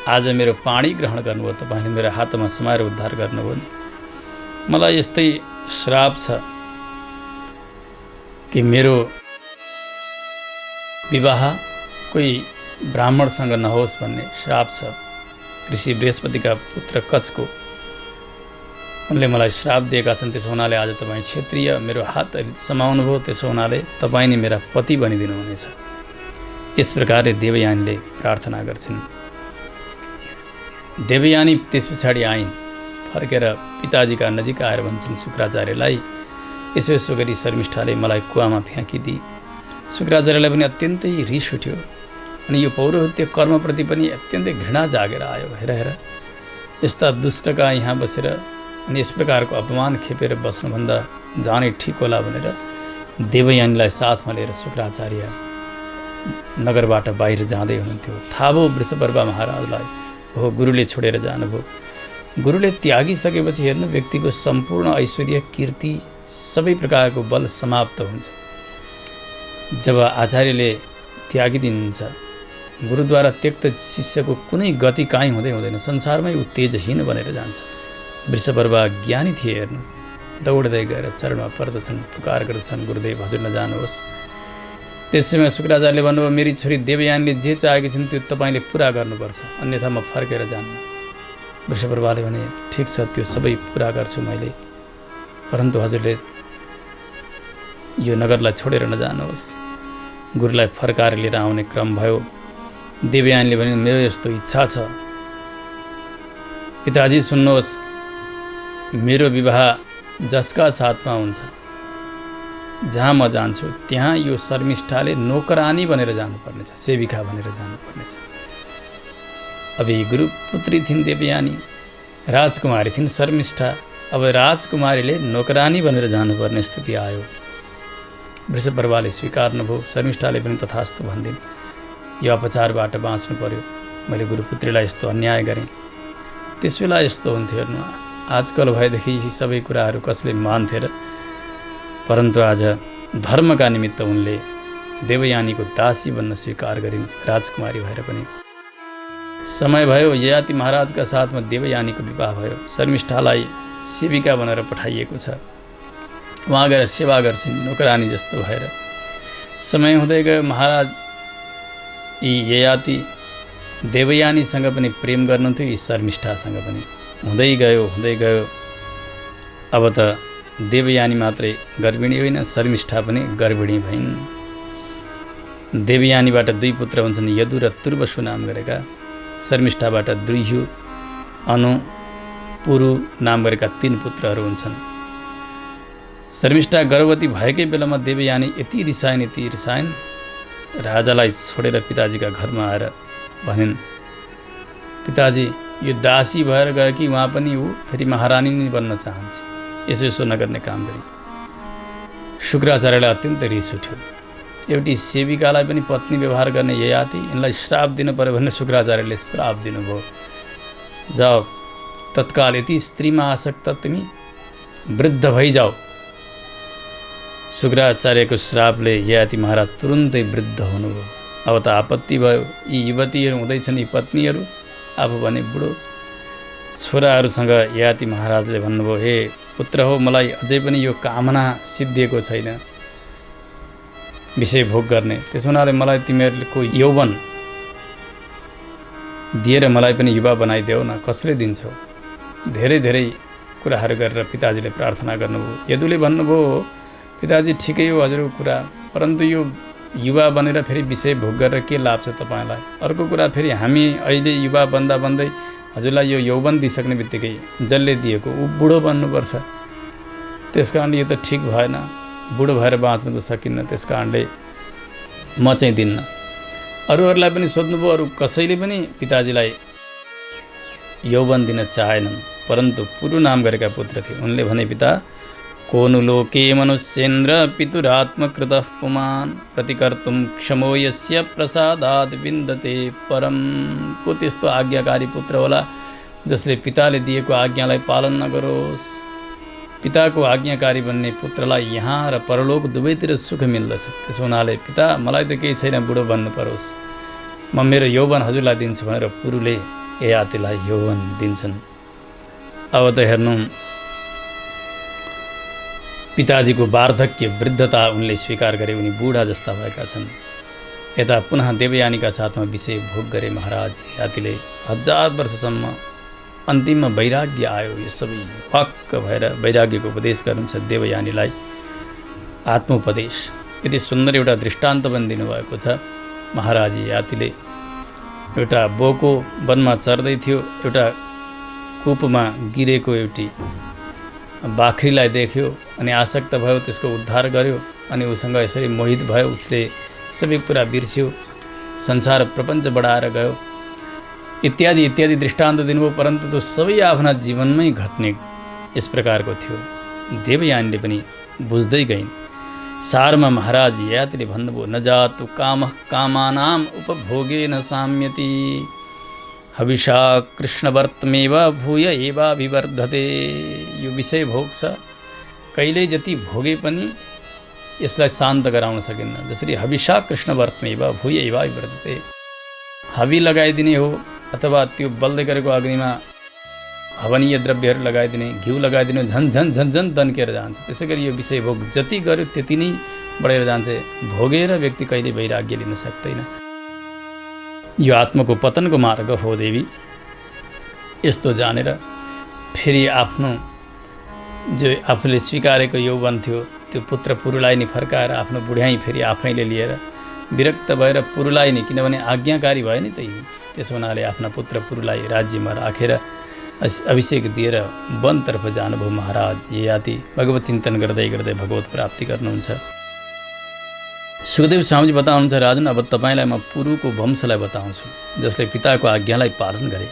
आज मेरो पाणी ग्रहण गर्नुभयो तपाईँले, मेरो हातमा समाएर उद्धार गर्नुभयो नि। मलाई यस्तै श्राप छ कि मेरो विवाह कोही ब्राह्मणसँग नहोस् भन्ने श्राप छ। ऋषि बृहस्पतिका पुत्र कचको उनले मलाई श्राप दिएका छन्। त्यसो हुनाले आज तपाईँ क्षत्रिय मेरो हात समाउनु भयो, त्यसो हुनाले तपाईँ नै मेरा पति बनिदिनु हुनेछ। यस प्रकारले देवयानीले प्रार्थना गर्छिन्। देवयानी त्यस पछाडि आइन्। फर्केर पिताजीका नजिक आएर भन्छन् शुक्राचार्यलाई, यसो गरी शर्मिष्ठाले मलाई कुवामा फ्याँकिदिए। शुक्राचार्यलाई पनि अत्यन्तै रिस उठ्यो अनि यो पौरोहित्य कर्मप्रति पनि अत्यन्तै घृणा जागेर आयो। हेर यस्ता दुष्टका यहाँ बसेर अनि यस प्रकारको अपमान खेपेर बस्नुभन्दा जानै ठिक होला भनेर देवयानीलाई साथमा लिएर शुक्राचार्य नगरबाट बाहिर जाँदै हुनुहुन्थ्यो। थाहा भयो वृषपर्वा महाराजलाई, हो गुरुले छोडेर जानुभयो। गुरुले त्यागिसकेपछि हेर्नु व्यक्तिको सम्पूर्ण ऐश्वर्य कीर्ति सबै प्रकारको बल समाप्त हुन्छ। जब आचार्यले त्यागिदिनुहुन्छ, गुरुद्वारा त्यक्त शिष्यको कुनै गति काहीँ हुँदैन, संसारमै ऊ तेजहीन बनेर जान्छ। वृषपर्वा ज्ञानी थिए हेर्नु, दौड्दै गएर चरणमा पर्दछन्, पुकार गर्दछन्, गुरुदेव हजुर नजानुहोस्। त्यसैमा शुक्राचार्यले भन्नुभयो मेरी छोरी देवयानीले जे चाहेकी छिन् त्यो तपाईँले पुरा गर्नुपर्छ, अन्यथा म फर्केर जान्न। वृषपर्वाले भने ठिक छ, त्यो सबै पुरा गर्छु मैले, परन्तु हजुरले यो नगरलाई छोडेर नजानुहोस्। गुरुलाई फर्काएर लिएर आउने क्रम भयो। देवयानीले भने मेरो यस्तो इच्छा छ, पिताजी सुन्नुहोस्, मेरो विवाह जसका साथमा हुन्छ, जहाँ म जान्छु त्यहाँ यो शर्मिष्ठाले नोकरानी बनेर जानुपर्नेछ, सेविका बनेर जानुपर्नेछ। अब यी गुरुपुत्री थिइन् देवयानी, राजकुमारी थिइन् शर्मिष्ठा। अब राजकुमारीले नोकरानी बनेर जानुपर्ने स्थिति आयो। वृषपर्वाले स्वीकार्नुभयो, शर्मिष्ठाले पनि तथास्तु भनिदिन्। यो अपचारबाट बाँच्नु पर्यो, मैले गुरुपुत्रीलाई यस्तो अन्याय गरेँ। त्यस बेला यस्तो हुन्थ्यो हेर्नु, आजकल भएदेखि यी सबै कुराहरू कसले मान्थे र, परन्तु आज धर्मका निमित्त उनले देवयानीको दासी बन्न स्वीकार गरिन्, राजकुमारी भएर पनि। समय भयो, ययाति महाराजका साथमा देवयानीको विवाह भयो। शर्मिष्ठालाई सेविका बनाएर पठाइएको छ, उहाँ गएर सेवा गर्छिन् नोकरानी जस्तो भएर। समय हुँदै गयो, महाराज यी ययाति देवयानीसँग पनि प्रेम गर्नुहुन्थ्यो, यी शर्मिष्ठासँग पनि। हुँदै गयो अब त देवयानी मात्रै गर्भिणी होइन, शर्मिष्ठा पनि गर्भिणी भइन्। देवयानीबाट 2 पुत्र हुन्छन्, यदु र तुर्वसु नाम गरेका। शर्मिष्ठाबाट द्रुह्यु, अनु, पुरु नाम गरेका 3 पुत्रहरू हुन्छन्। शर्मिष्ठा गर्भवती भएकै बेलामा देवयानी यति रिसाइन्, राजालाई छोडेर पिताजीका घरमा आएर भनिन्, पिताजी यो दासी भएर गयो कि उहाँ पनि ऊ फेरि महारानी नै बन्न चाहन्छ, यसो नगर्ने काम गरी। शुक्राचार्यलाई अत्यन्त रिस उठ्यो। एउटी सेविकालाई पनि पत्नी व्यवहार गर्ने ययाति, यिनलाई श्राप दिनु पर्यो भनेर शुक्राचार्यले श्राप दिनुभयो। जाऊ तत्काल यति स्त्रीमा आसक्त तिमी वृद्ध भइजाऊ। शुक्राचार्यको श्रापले ययाति महाराज तुरुन्तै वृद्ध हुनुभयो। अब त आपत्ति भयो, यी युवतीहरू हुँदैछन्, यी पत्नीहरू, आफू भने बुढो। छोराहरूसँग ययाति महाराजले भन्नुभयो, हे पुत्र हो, मलाई अझै पनि यो कामना सिद्धिएको छैन विषय भोग गर्ने, त्यसो हुनाले मलाई तिमीहरूको यौवन दिएर मलाई पनि युवा बनाइदेऊ न, कसले दिन्छौ? धेरै कुराहरू गरेर पिताजीले प्रार्थना गर्नुभयो। यदुले भन्नुभयो, पिताजी ठिकै हो हजुरको कुरा, परन्तु यो युवा बनेर फेरि विषय भोग गरेर के लाभ छ तपाईँलाई? अर्को कुरा फेरि हामी अहिले युवा बन्दै हजुरलाई यो यौवन दिइसक्ने बित्तिकै जसले दिएको ऊ बुढो बन्नुपर्छ, त्यस कारणले यो त ठिक भएन, बुढो भएर बाँच्न त सकिन्न, त्यस कारणले म चाहिँ दिन्न। अरूहरूलाई पनि सोध्नुभयो, अरू कसैले पनि पिताजीलाई यौवन दिन चाहेनन्, परन्तु पुरु नाम गरेका पुत्र थिए। उनले भने, पिता कोनु लोके मनुष्येन्द्र पितुरात्मकृतः पुमान् प्रतिकर्तुं क्षमो यस्य प्रसादात् विन्दते परम। को त्यस्तो आज्ञाकारी पुत्र होला जसले पिताले दिएको आज्ञालाई पालन नगरोस्? पिताको आज्ञाकारी बन्ने पुत्रलाई यहाँ र परलोक दुवैतिर सुख मिल्दछ। त्यसो हुनाले पिता मलाई त केही छैन, बुढो बन्नु परोस्, म मेरो यौवन हजुरलाई दिन्छु भनेर पुरुले ययातिलाई यौवन दिन्छन्। अब त हेर्नु, पिताजीको वार्धक्य वृद्धता उनले स्वीकार गरे, उनी बुढा जस्ता भएका छन्। यता पुनः देवयानीका साथमा विषय भोग गरे महाराज ययातिले। 1000 वर्षसम्म अन्तिममा वैराग्य आयो। यो सबै वाक्क भएर वैराग्यको उपदेश गर्नुहुन्छ देवयानीलाई, आत्मोपदेश। यति सुन्दर एउटा दृष्टान्त पनि दिनुभएको छ महाराज ययातिले। एउटा बोको वनमा चर्दै थियो, एउटा कूपमा गिरेको एउटी बाख्रीलाई देख्यो अनि आसक्त भयो, त्यसको उद्धार गर्यो अनि उसँग यसरी मोहित भयो, उसले सबै कुरा बिर्स्यो, संसार प्रपञ्च बढाएर गयो। इत्यादि इत्यादि दृष्टान्त दिनुभयो। परन्तु त्यो सबै आफ्ना जीवनमै घट्ने यस प्रकारको थियो। देवयानीले पनि बुझ्दै गइन्। सारमा महाराज ययातिले भन्नुभयो, न जातु कामः कामानाम् उपभोगेन साम्यति हविषा कृष्णवर्तमेव भूय एवाभिवर्धते। यो विषय भोग छ, कहिल्यै जति भोगे पनि यसलाई शान्त गराउन सकिन्न। जसरी हविषा कृष्णवर्तमेव भूय एवाभिवर्धते, हवि लगाइदिने हो अथवा त्यो बल्दै गरेको अग्निमा हवनीय द्रव्यहरू लगाइदिने, घिउ लगाइदिने, झन झन झन झन तन्केर जान्छ। त्यसै गरी यो विषय भोग जति गर्यो त्यति नै बढेर जान्छ। भोगेर व्यक्ति कहिले वैराग्य लिन सक्दैन। यो आत्माको पतनको मार्ग हो देवी। यस्तो जानेर फेरि आफ्नो जो आफूले स्वीकारेको यौवन थियो त्यो पुत्र पुरुलाई नि फर्काएर आफ्नो बुढ्याइ फेरि आफैले लिएर विरक्त भएर पुरुलाई नि, किनभने आज्ञाकारी भयो नि त्यही, त्यसो हुनाले आफ्ना पुत्र पुरुलाई राज्यमा राखेर अभिषेक दिएर वनतर्फ जानुभयो महाराज ययाति। भगवत चिन्तन गर्दै गर्दै भगवत प्राप्ति गर्नुहुन्छ। सुखदेव स्वामीजी बताउनुहुन्छ, राजन अब तपाईँलाई म पुरुको वंशलाई बताउँछु, जसले पिताको आज्ञालाई पालन गरे,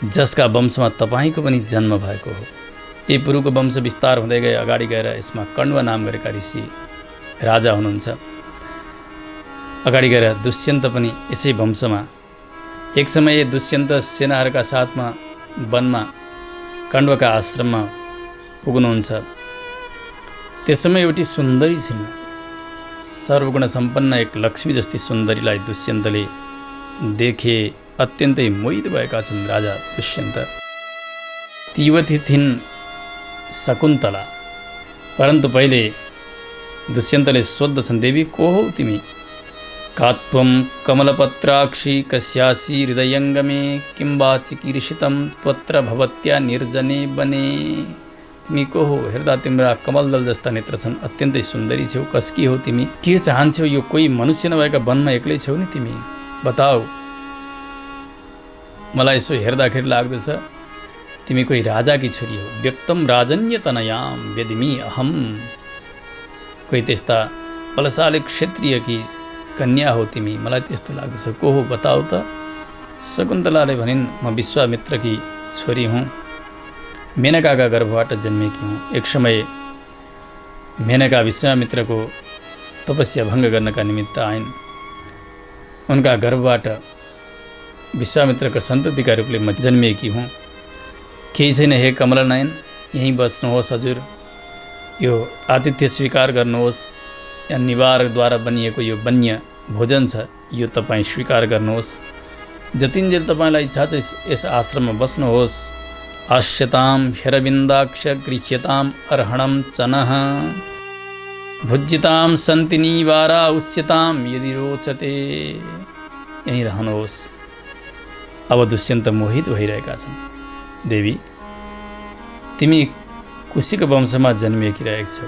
जसका वंशमा तपाईँको पनि जन्म भएको हो। यही पुरुको वंश विस्तार हुँदै गए। अगाडि गएर यसमा कण्व नाम गरेका ऋषि राजा हुनुहुन्छ। अगाडि गएर दुष्यन्त पनि यसै वंशमा। एक समय दुष्यन्त सेनाहरूका साथमा वनमा कण्वका आश्रममा पुग्नुहुन्छ। त्यस समय एउटी सुन्दरी छिन्, सर्वगुण सम्पन्न एक लक्ष्मी जस्ती सुन्दरीलाई दुष्यन्तले देखे। अत्यन्तै मोहित भएका छन् राजा दुष्यन्त। ती युवती थिइन् शकुन्तला। परन्तु पहिले दुष्यन्तले सोद्धछन्, देवी को हौ तिमी? कात्वं कमलपत्राक्षी कस्यासी हृदयङ्गमे किं वा चिकीर्षितं त्वत्र भवत्या निर्जने बने। तिमी को हो? हेर्दा तिम्रा कमलदल जस्ता नेत्र छन्, अत्यन्तै सुन्दरी छौ। कसकी हो तिमी? के चाहन्छौ? यो कोही मनुष्य नभएका वनमा एक्लै छौ नि तिमी? बताऊ। मलाई यसो हेर्दाखेरि लाग्दछ तिमी कोही राजाकी छोरी हो। व्यक्तम राजन्यतनयाम वेदिमी अहम। कोही त्यस्ता बलशाली क्षत्रियकी कन्या हो तिमी, मलाई त्यस्तो लाग्दछ। को हो बताऊ त? शकुन्तलाले भनिन्, म विश्वामित्रकी छोरी हुँ, मेनकाका गर्भबाट जन्मेकी हुँ। एक समय मेनका विश्वामित्रको तपस्या भङ्ग गर्नका निमित्त आइन्। उनका गर्भबाट विश्वामित्रका सन्ततिका रूपले म जन्मेकी हुँ। केही छैन हे कमलनयन, यहीँ बस्नुहोस् हजुर। यो आतिथ्य स्वीकार गर्नुहोस्। या निवारद्वारा बनिएको यो वन्य भोजन छ, यो तपाईँ स्वीकार गर्नुहोस्। जतिन्जेल तपाईँलाई इच्छा छ यस आश्रममा बस्नुहोस्। आश्यताम हेरबिन्दाक्ष गृह्यताम अर्हणम चनः भुज्यताम सन्ति निवारा उच्यताम यदि रोचते। यहीँ रहनुहोस्। अब दुष्यन्त मोहित भइरहेका छन्। देवी, तिमी कुशीको वंशमा जन्मिएकी रहेछौ।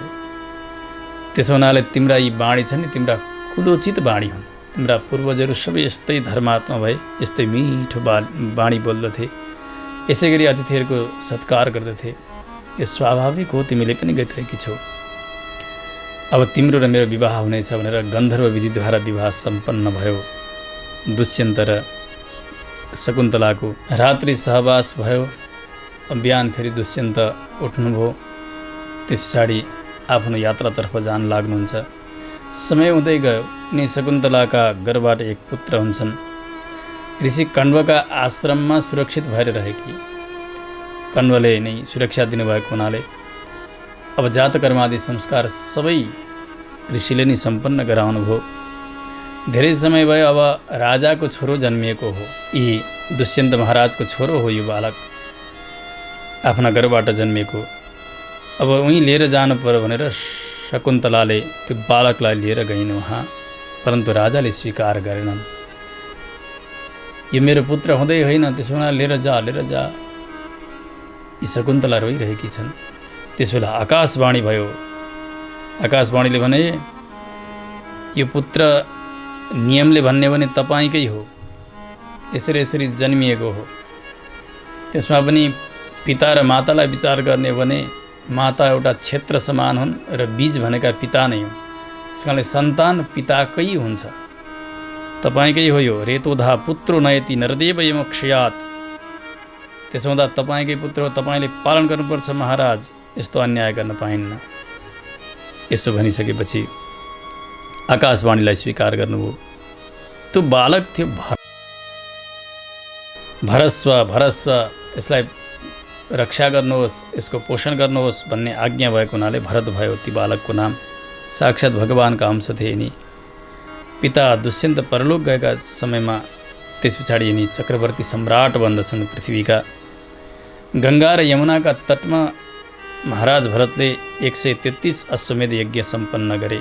त्यसो हुनाले तिम्रा यी बाणी छन् नि, तिम्रा कुलोचित बाणी हुन्। तिम्रा पूर्वजहरू सबै यस्तै धर्मात्मा भए, यस्तै मिठो बाणी बोल्दथे, यसै गरी अतिथिहरूको सत्कार गर्दथे। यो स्वाभाविक हो, तिमीले पनि गरिरहेकी छौ। अब तिम्रो र मेरो विवाह हुनेछ भनेर गन्धर्व विधिद्वारा विवाह सम्पन्न भयो। दुष्यन्त र शकुन्तलाको रात्रि सहवास भयो। बिहान फेरि दुष्यन्त उठ्नुभयो। त्यस पछाडि आफ्नो यात्रातर्फ जान लाग्नुहुन्छ। समय हुँदै गयो। अनि शकुन्तलाका गर्भबाट एक पुत्र हुन्छन्। ऋषि कण्वका आश्रममा सुरक्षित भएर रहेकी, कण्वले नै सुरक्षा दिनुभएको हुनाले अब जातकर्मादि संस्कार सबै ऋषिले नै सम्पन्न गराउनु भयो। धेरै समय भयो। अब राजाको छोरो जन्मिएको हो। यी दुष्यन्त महाराजको छोरो हो यो बालक, आफ्ना गर्भबाट जन्मिएको। अब उहीँ लिएर जानु पर्यो भनेर शकुन्तलाले त्यो बालकलाई लिएर गइन् उहाँ। परन्तु राजाले स्वीकार गरेनन्। यो मेरो पुत्र हुँदै होइन, त्यसो हुनाले लिएर जा, लिएर जा। यी शकुन्तला रोइरहेकी छन्। त्यसबेला आकाशवाणी भयो। आकाशवाणीले भने, यो पुत्र नियमले भन्ने भने तपाईँकै हो, यसरी यसरी जन्मिएको हो। त्यसमा पनि पिता र मातालाई विचार गर्ने भने माता एउटा क्षेत्र समान हुन् र बीज भनेका पिता नै हुन्। त्यसकारणले सन्तान पिताकै हुन्छ। तपाईँकै हो यो, रेतोधा पुत्रो नयति नरदेव यमक्षयात्। त्यसो हुँदा तपाईँकै पुत्र हो, तपाईँले पालन गर्नुपर्छ महाराज, यस्तो अन्याय गर्न पाइन्न। यसो भनिसकेपछि आकाशवाणीलाई स्वीकार गर्नुभयो। त्यो बालक थियो भरस्व भरस्व, यसलाई रक्षा गर्नुहोस्, यसको पोषण गर्नुहोस् भन्ने आज्ञा भएको हुनाले भरत भयो ती बालकको नाम। साक्षात् भगवानका अंश थिए यिनी। पिता दुष्यन्त परलोक गएका समयमा त्यस पछाडि यिनी चक्रवर्ती सम्राट बन्दछन् पृथ्वीका। गङ्गा र यमुनाका तटमा महाराज भरतले 133 अश्वमेध यज्ञ सम्पन्न गरे।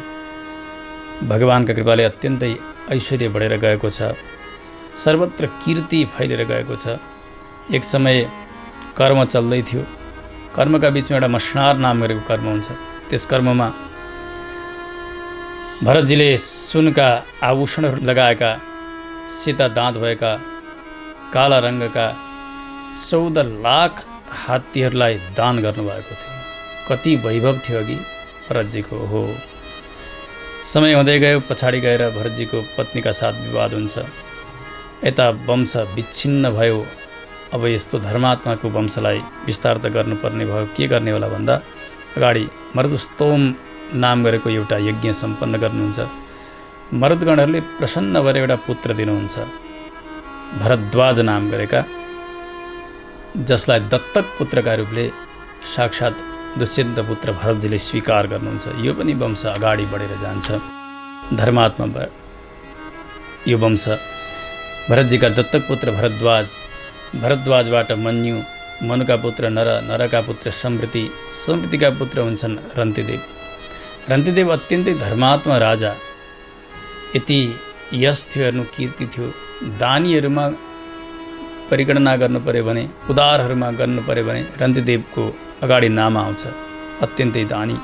भगवानका कृपाले अत्यन्तै ऐश्वर्य बढेर गएको छ, सर्वत्र कीर्ति फैलेर गएको छ। एक समय कर्म चल्दै थियो, कर्मका बिचमा एउटा मस्नार नाम गरेको कर्म हुन्छ। त्यस कर्ममा भरतजीले सुनका आभूषणहरू लगाएका, सेता दाँत भएका, काला रङ्गका 14 लाख हात्तीहरूलाई दान गर्नुभएको थियो। कति वैभव थियो अघि भरतजीको। हो, समय हुँदै गयो, पछाडि गएर भरतजीको पत्नीका साथ विवाद हुन्छ। यता वंश विच्छिन्न भयो। अब यस्तो धर्मात्माको वंशलाई विस्तार त गर्नुपर्ने भयो। के गर्ने होला भन्दा अगाडि मरुदस्तोम नाम गरेको एउटा यज्ञ सम्पन्न गर्नुहुन्छ। मरुदगणहरूले प्रसन्न भएर एउटा पुत्र दिनुहुन्छ, भरद्वाज नाम गरेका, जसलाई दत्तक पुत्रका रूपले साक्षात् दुष्यन्त पुत्र भरतजीले स्वीकार गर्नुहुन्छ। यो पनि वंश अगाडि बढेर जान्छ। धर्मात्मा भयो यो वंश। भरतजीका दत्तक पुत्र भरद्वाज, भरद्वाजबाट मन्यु, मनुका पुत्र नर, नरका पुत्र समृद्धि, समृद्धिका पुत्र हुन्छन् रन्तिदेव। रन्तिदेव अत्यन्तै धर्मात्मा राजा। यति यश थियो, हेर्नु कीर्ति थियो। दानीहरूमा परिगणना गर्नु पर्यो भने, उदारहरूमा गर्नु पर्यो भने रन्तिदेवको अगाडि नाम आउँछ। अत्यन्तै दानी।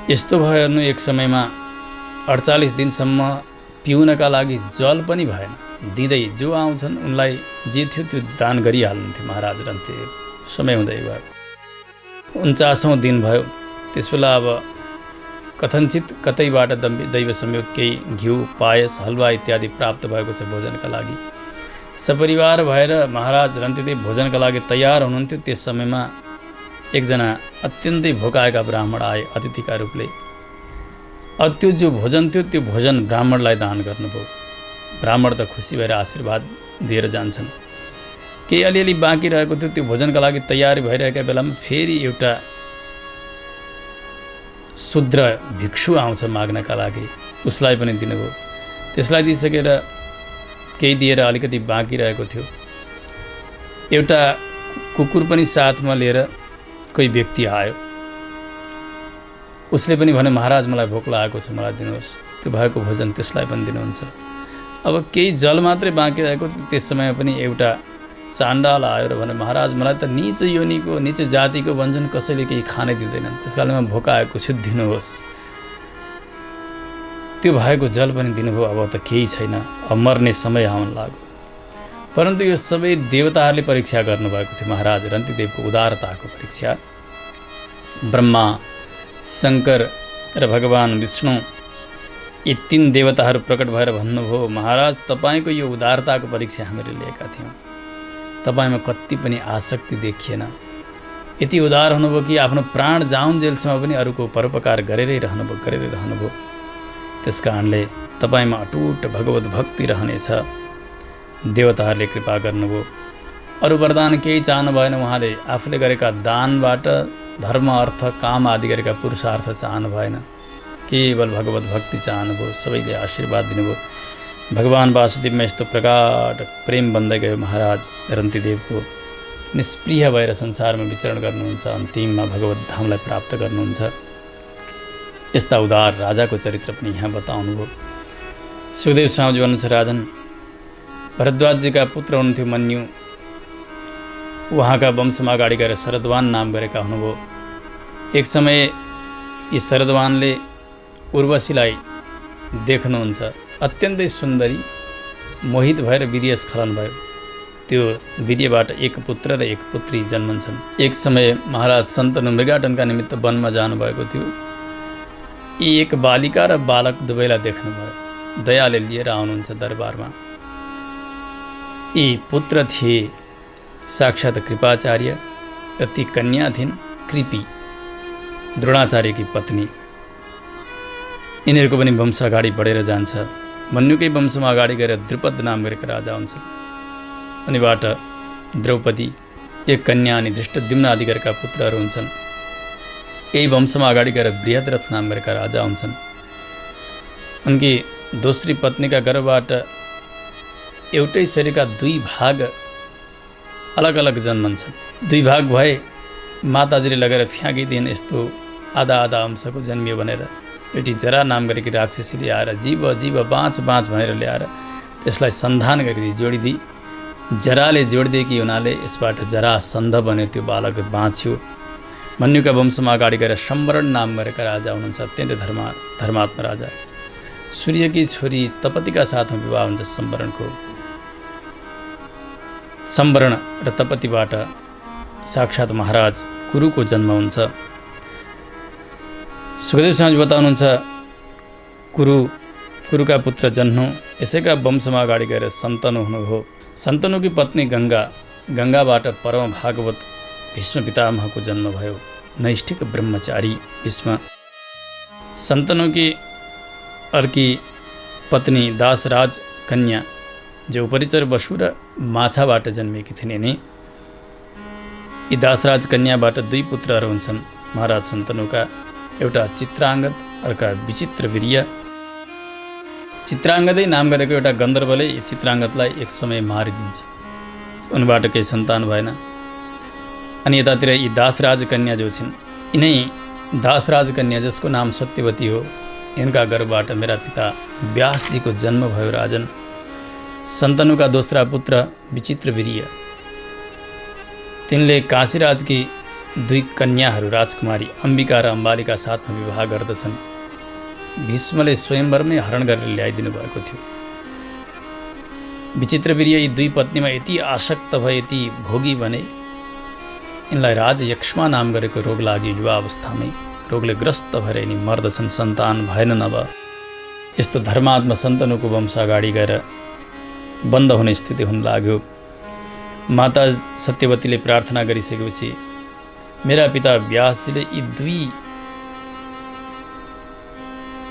यस्तो भयो, हेर्नु एक समयमा 48 दिनसम्म पिउनका लागि जल पनि भएन। दिँदै जो आउँछन् उनलाई जे थियो त्यो दान गरिहाल्नुहुन्थ्यो महाराज रन्तिदेव। समय हुँदै भयो, 49औं दिन भयो। त्यसबेला अब कथनचित कतैबाट दैव संयोग केही घिउ, पायस, हलवा इत्यादि प्राप्त भएको छ भोजनका लागि। सपरिवार भएर महाराज रन्तिदेव भोजनका लागि तयार हुनुहुन्थ्यो। त्यस समयमा एकजना अत्यन्तै भोकाएका ब्राह्मण आए अतिथिका रूपले। त्यो जो भोजन थियो त्यो भोजन ब्राह्मणलाई दान गर्नुभयो। ब्राह्मण त खुसी भएर आशीर्वाद दिएर जान्छन्। केही अलिअलि बाँकी रहेको थियो, त्यो भोजनका लागि तयारी भइरहेका बेलामा फेरि एउटा शूद्र भिक्षु आउँछ माग्नका लागि, उसलाई पनि दिनुभयो। त्यसलाई दिइसकेर केही दिएर अलिकति बाँकी रहेको थियो। एउटा कुकुर पनि साथमा लिएर कोही व्यक्ति आयो। उसले पनि भने महाराज मलाई भोक लागेको छ, मलाई दिनुहोस्। त्यो भएको भोजन त्यसलाई पनि दिनुहुन्छ। अब केही जल मात्रै बाँकी रहेको थियो। त्यस समयमा पनि एउटा चाण्डाल आयो र भने महाराज मलाई त नीच योनिको, नीच जातिको व्यञ्जन कसैले केही खानै दिँदैनन्, त्यसकारणले म भोकाएको छु, दिनुहोस्। त्यो भएको जल पनि दिनुभयो। अब त केही छैन, अब मर्ने समय आउन लाग्यो। परन्तु यो सबै देवताहरूले परीक्षा गर्नुभएको थियो, महाराज रन्तिदेवको उदारताको परीक्षा। ब्रह्मा, शङ्कर र भगवान विष्णु यी 3 देवताहरू प्रकट भएर भन्नुभयो, महाराज तपाईँको यो उदारताको परीक्षा हामीले लिएका थियौँ। तपाईँमा कति पनि आसक्ति देखिएन। यति उदार हुनुभयो कि आफ्नो प्राण जाउन्जेलसम्म पनि अरूको परोपकार गरेरै रहनुभयो। त्यस कारणले तपाईँमा अटुट भगवत भक्ति रहनेछ। देवताहरूले कृपा गर्नुभयो। अरू वरदान केही चाहनु भएन। उहाँले आफूले गरेका दानबाट धर्म, अर्थ, काम आदि गरेका पुरुषार्थ चाहनु भएन। केवल भगवत भक्ति चाहनुभयो। सबैले आशीर्वाद दिनुभयो। भगवान वासुदेवमा यस्तो प्रगाढ प्रेम बन्दै गयो। महाराज रन्तिदेवको निष्प्रिय भएर संसारमा विचरण गर्नुहुन्छ। अन्तिममा भगवत धामलाई प्राप्त गर्नुहुन्छ। यस्ता उदार राजाको चरित्र पनि यहाँ बताउनुभयो। सुखदेव स्वामीजी भन्नुहुन्छ, राजन भरद्वाजजीका पुत्र हुनुहुन्थ्यो मन्यु। उहाँका वंशमा अगाडि गएर शरद्वान नाम गरेका हुनुभयो। एक समय यी शरद्वानले उर्वशीलाई देख्नुहुन्छ। अत्यन्तै सुन्दरी, मोहित भएर वीर्यस्खलन भयो। त्यो वीर्यबाट एक पुत्र र एक पुत्री जन्मन्छन्। एक समय महाराज शन्तनु मृगाटनका निमित्त वनमा जानुभएको थियो। यी एक बालिका र बालक दुवैलाई देख्नुभयो। दयाले लिएर आउनुहुन्छ दरबारमा। यी पुत्र थिए साक्षात् कृपाचार्य र ती कन्या थिइन् कृपी, द्रोणाचार्यकी पत्नी। यिनीहरूको पनि वंश अगाडि बढेर जान्छ। मन्युकै वंशमा अगाडि गएर द्रुपद नाम गरेका राजा हुन्छन्। अनिबाट द्रौपदी, एक कन्या अनि धृष्टद्युम्न आदिका पुत्रहरू हुन्छन्। यही वंशमा अगाडि गएर बृहद्रथ नाम गरेका राजा हुन्छन्। उनकी दोस्री पत्नीका गर्भबाट एउटै शरीरका दुई भाग अलग अलग जन्मन्छन्। दुई भाग भए माताजीले लगेर फ्याँकिदिन्, यस्तो आधा आधा अंशको जन्मियो भनेर। एउटी जरा नाम गरेकी राक्षसीले आएर जीव जीव बाँच बाँच भनेर ल्याएर त्यसलाई सन्धान गरिदिए, जोडिदिए। जराले जोडिदिएकी हुनाले यसबाट जरा सन्ध बन्यो, त्यो बालक बाँच्यो। मन्युका वंशमा अगाडि गएर सम्वरण नाम गरेका राजा हुनुहुन्छ, अत्यन्तै धर्मात्मा राजा। सूर्यकी छोरी तपतिका साथमा विवाह हुन्छ सम्वरणको। सम्वरण र तपतिबाट साक्षात् महाराज कुरुको जन्म हुन्छ। सुखदेव स्वामी बताउनुहुन्छ, कुरुका पुत्र जन्नु, यसैका वंशमा अगाडि गएर सन्तनु हुनुभयो। सन्तनुकी पत्नी गङ्गाबाट परम भागवत भीष्म पितामहको जन्म भयो, नैष्ठिक ब्रह्मचारी भीष्म। सन्तनुकी अर्की पत्नी दासराज कन्या, जो उपरिचर बसु र माछाबाट जन्मेकी थिइन्। नि यी दासराज कन्याबाट दुई पुत्रहरू हुन्छन् महाराज सन्तनुका, एउटा चित्राङ्गद, अर्का विचित्र वीर्य। चित्राङ्गदै नाम गरेको एउटा गन्धर्वले चित्राङ्गदलाई एक समय मारिदिन्छ। उनबाट केही सन्तान भएन। अनि यतातिर यी दासराज कन्या जो छिन्, यिनै दासराज कन्या जसको नाम सत्यवती हो, यिनका गर्भबाट मेरा पिता व्यासजीको जन्म भयो राजन। सन्तनुका दोस्रा पुत्र विचित्र वीर्य, तिनले काशीराजकी दुई कन्याहरू राजकुमारी अम्बिका र अम्बालिका साथमा विवाह गर्दछन्। भीष्मले स्वयंवरमै हरण गरेर ल्याइदिनु भएको थियो। विचित्र वीर्य यी दुई पत्नीमा यति आसक्त भए, यति भोगी बने, यिनलाई राजयक्ष्मा नाम गरेको रोग लाग्यो। युवा अवस्थामै रोगले ग्रस्त भएर यिनी मर्दछन्, सन्तान भएन नभ। यस्तो धर्मात्मा सन्तनुको वंश अगाडि गएर बन्द हुने स्थिति हुन लाग्यो। माता सत्यवतीले प्रार्थना गरिसकेपछि मेरा पिता व्यासजीले यी दुई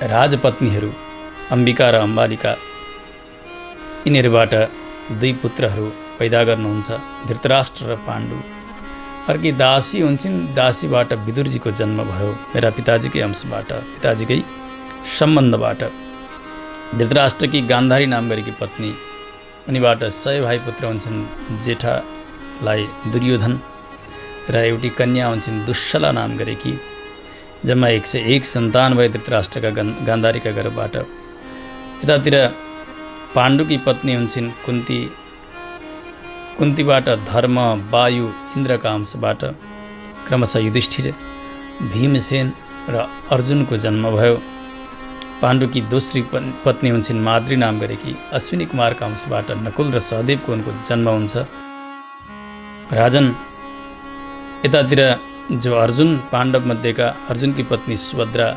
राजपत्नीहरू अम्बिका र अम्बालिका, यिनीहरूबाट दुई पुत्रहरू पैदा गर्नुहुन्छ, धृतराष्ट्र र पाण्डु। अर्की दासी हुन्छन्, दासीबाट विदुरजीको जन्म भयो, मेरा पिताजीकै अंशबाट, पिताजीकै सम्बन्धबाट। धृतराष्ट्रकी गान्धारी नाम गरेकी पत्नी, उनीबाट 100 भाइ पुत्र हुन्छन्। जेठालाई दुर्योधन र एउटी कन्या हुन्छन् दुश्शला नाम गरेकी। जम्मा 101 सन्तान भए धृतराष्ट्रका गान्धारीका गर्भबाट। यतातिर पाण्डुकी पत्नी हुन्छन् कुन्ती, कुन्तीबाट धर्म, वायु, इन्द्रका अंशबाट क्रमशः युधिष्ठिर, भीमसेन र अर्जुनको जन्म भयो। पाण्डुकी दोस्री पत्नी हुन्छन् माद्री नाम गरेकी, अश्विनी कुमारका अंशबाट नकुल र सहदेवको उनको जन्म हुन्छ। राजन, यतातिर जो अर्जुन, पाण्डव मध्येका अर्जुनकी पत्नी सुभद्रा,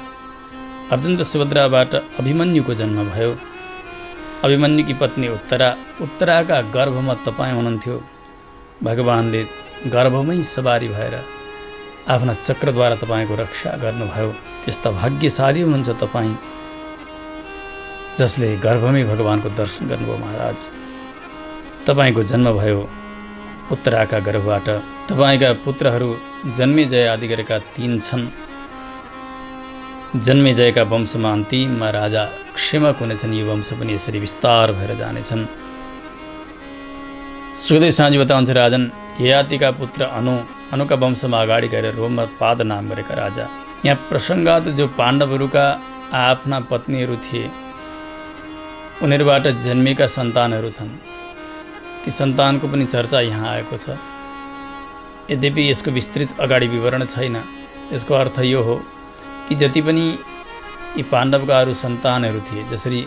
अर्जुन र सुभद्राबाट अभिमन्युको जन्म भयो। अभिमन्युकी पत्नी उत्तराका गर्भमा तपाईँ हुनुहुन्थ्यो। भगवानले गर्भमै सवारी भएर आफ्ना चक्रद्वारा तपाईँको रक्षा गर्नुभयो। त्यस्ता भाग्यशाली हुनुहुन्छ तपाईँ, जसले गर्भमै भगवानको दर्शन गर्नुभयो। महाराज, तपाईँको जन्म भयो उत्तराका गर्भबाट। तपाईँका पुत्रहरू जन्मेजय आदि गरेका 3 छन्। जन्मेजयका वंशमा अन्तिममा राजा क्षेमक हुनेछन्। यो वंश पनि यसरी विस्तार भएर जानेछन्। सुखदेव स्वामी बताउँछ, राजन, ययातिका पुत्र अनुका वंशमा अगाडि गएर रोमपाद नाम गरेका राजा। यहाँ प्रसङ्गात जो पाण्डवहरूका आफ्ना पत्नीहरू थिए, उनीहरूबाट जन्मेका सन्तानहरू छन्। ती सन्तानको पनि चर्चा यहाँ आएको छ। यद्यपि यसको विस्तृत अगाडि विवरण छैन। यसको अर्थ यो हो कि जति पनि यी पाण्डवका अरू सन्तानहरू थिए, जसरी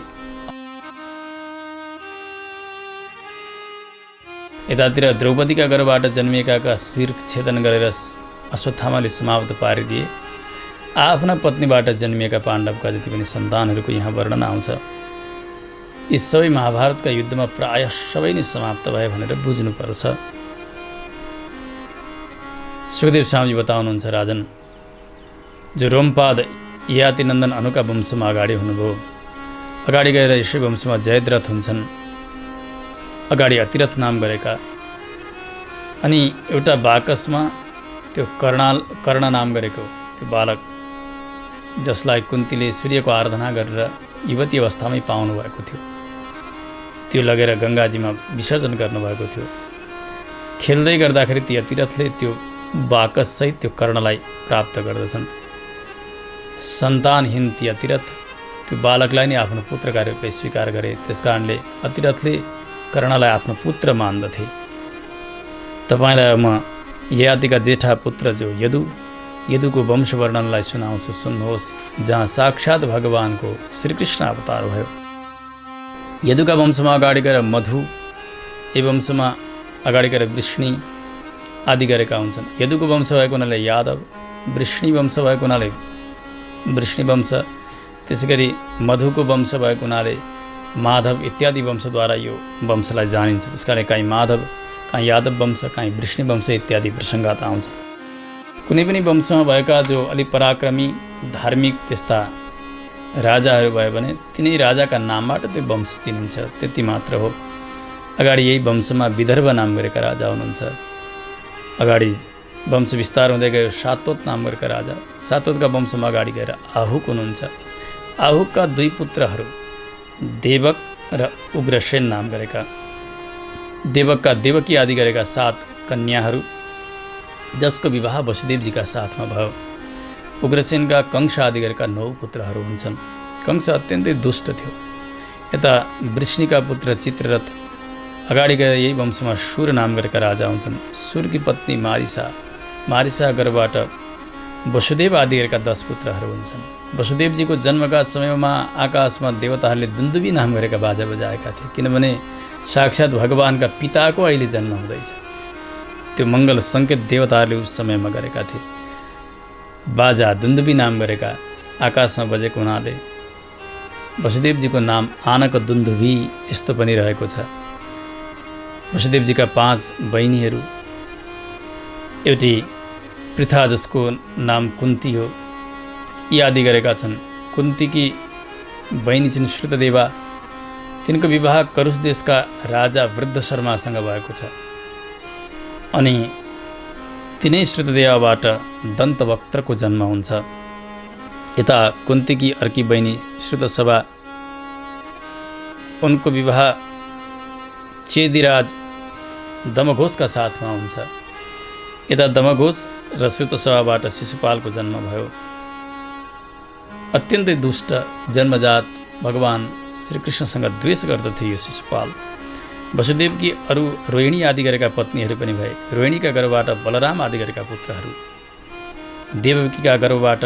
यतातिर द्रौपदीका गर्भबाट जन्मिएका शिर छेदन गरेर अश्वत्थामाले समाप्त पारिदिए, आफ्ना पत्नीबाट जन्मिएका पाण्डवका जति पनि सन्तानहरूको यहाँ वर्णन आउँछ। यी सबै महाभारतका युद्धमा प्रायः सबै नै समाप्त भए भनेर बुझ्नुपर्छ। सुखदेव स्वामीजी बताउनुहुन्छ, राजन, जो रोमपाद यातिनन्दन अनुका वंशमा अगाडि हुनुभयो, अगाडि गएर यसै वंशमा जयद्रथ हुन्छन्, अगाडि अतिरथ नाम गरेका, अनि एउटा बाकसमा त्यो कर्ण नाम गरेको त्यो बालक, जसलाई कुन्तीले सूर्यको आराधना गरेर युवती अवस्थामै पाउनु भएको थियो, त्यो लगेर गङ्गाजीमा विसर्जन गर्नुभएको थियो। खेल्दै गर्दाखेरि ती अतिरथले त्यो बाकससहित त्यो कर्णलाई प्राप्त गर्दछन्। सन्तानहीन ती अतिरथ त्यो बालकलाई नै आफ्नो पुत्रका रूपले स्वीकार गरे। त्यसकारणले अतिरथले कर्णलाई आफ्नो पुत्र मान्दथे। तपाईँलाई म ययातिका जेठा पुत्र जो यदुको वंश वर्णनलाई सुनाउँछु, सुन्नुहोस्, जहाँ साक्षात् भगवानको श्रीकृष्ण अवतार भयो। यदुका वंशमा अगाडि गएर मधु, ए वंशमा अगाडि गएर वृष्णि आदि गरेका हुन्छन्। यदुको वंश भएको हुनाले यादव, वृष्णि वंश भएको हुनाले वृष्णि वंश, त्यसै गरी मधुको वंश भएको हुनाले माधव इत्यादि वंशद्वारा यो वंशलाई जानिन्छ। त्यसकारण काहीँ माधव, काहीँ यादव वंश, काहीँ वृष्णि वंश इत्यादि प्रसङ्गात आउँछ। कुनै पनि वंशमा भएका जो अलिक पराक्रमी धार्मिक त्यस्ता राजाहरू भयो भने तिनै राजाका नामबाट त्यो वंश चिनिन्छ, त्यति मात्र हो। अगाडि यही वंशमा विदर्भ नाम गरेका राजा हुनुहुन्छ। अगाडि वंश विस्तार हुँदै गयो, सातोत नाम गरेका राजा, सातोतका वंशमा अगाडि गएर आहुक हुनुहुन्छ। आहुकका दुई पुत्रहरू देवक र उग्रसेन नाम गरेका, देवकका देवकी आदि गरेका 7 कन्याहरू, जसको विवाह वसुदेवजीका साथमा भयो। उग्रसेनका कंस आदि गरेका 9 पुत्रहरू हुन्छन्। कंस अत्यन्तै दुष्ट थियो। यता वृष्णिका पुत्र चित्ररथ, अगाडि गएर यही वंशमा सुर नाम गरेका राजा हुन्छन्। सुरकी पत्नी मारिसा गर्भबाट वसुदेव आदि गरेका 10 पुत्रहरू हुन्छन्। वसुदेवजीको जन्मका समयमा आकाशमा देवताहरूले दुन्दुबी नाम गरेका बाजा बजाएका थिए, किनभने साक्षात् भगवानका पिताको अहिले जन्म हुँदैछ। त्यो मङ्गल सङ्केत देवताहरूले उस समयमा गरेका थिए। बाजा दुन्दुबी नाम गरेका आकाशमा बजेको हुनाले वसुदेवजीको नाम आनक दुन्दुभी यस्तो पनि रहेको छ। वसुदेवजीका 5 बहिनीहरू, एउटी पृथा जसको नाम कुन्ती हो, यी आदि गरेका छन्। कुन्तीकी बहिनी छिन् श्रुतदेवा, तिनको विवाह करुष देशका राजा वृद्ध शर्मासँग भएको छ। अनि तिनै श्रुतदेवाबाट दन्तवक्त्रको जन्म हुन्छ। यता कुन्तीकी अर्की बहिनी श्रुतसभा, उनको विवाह चेदिराज दमघोषका साथमा हुन्छ। यता दमघोष र श्रुतसभाबाट शिशुपालको जन्म भयो। अत्यन्तै दुष्ट जन्मजात भगवान श्रीकृष्णसँग द्वेष गर्दथे यो शिशुपाल। वसुदेवकी अरू रोहिणी आदि गरेका पत्नीहरू पनि भए। रोहिणीका गर्भबाट बलराम आदि गरेका पुत्रहरू, देवकीका गर्भबाट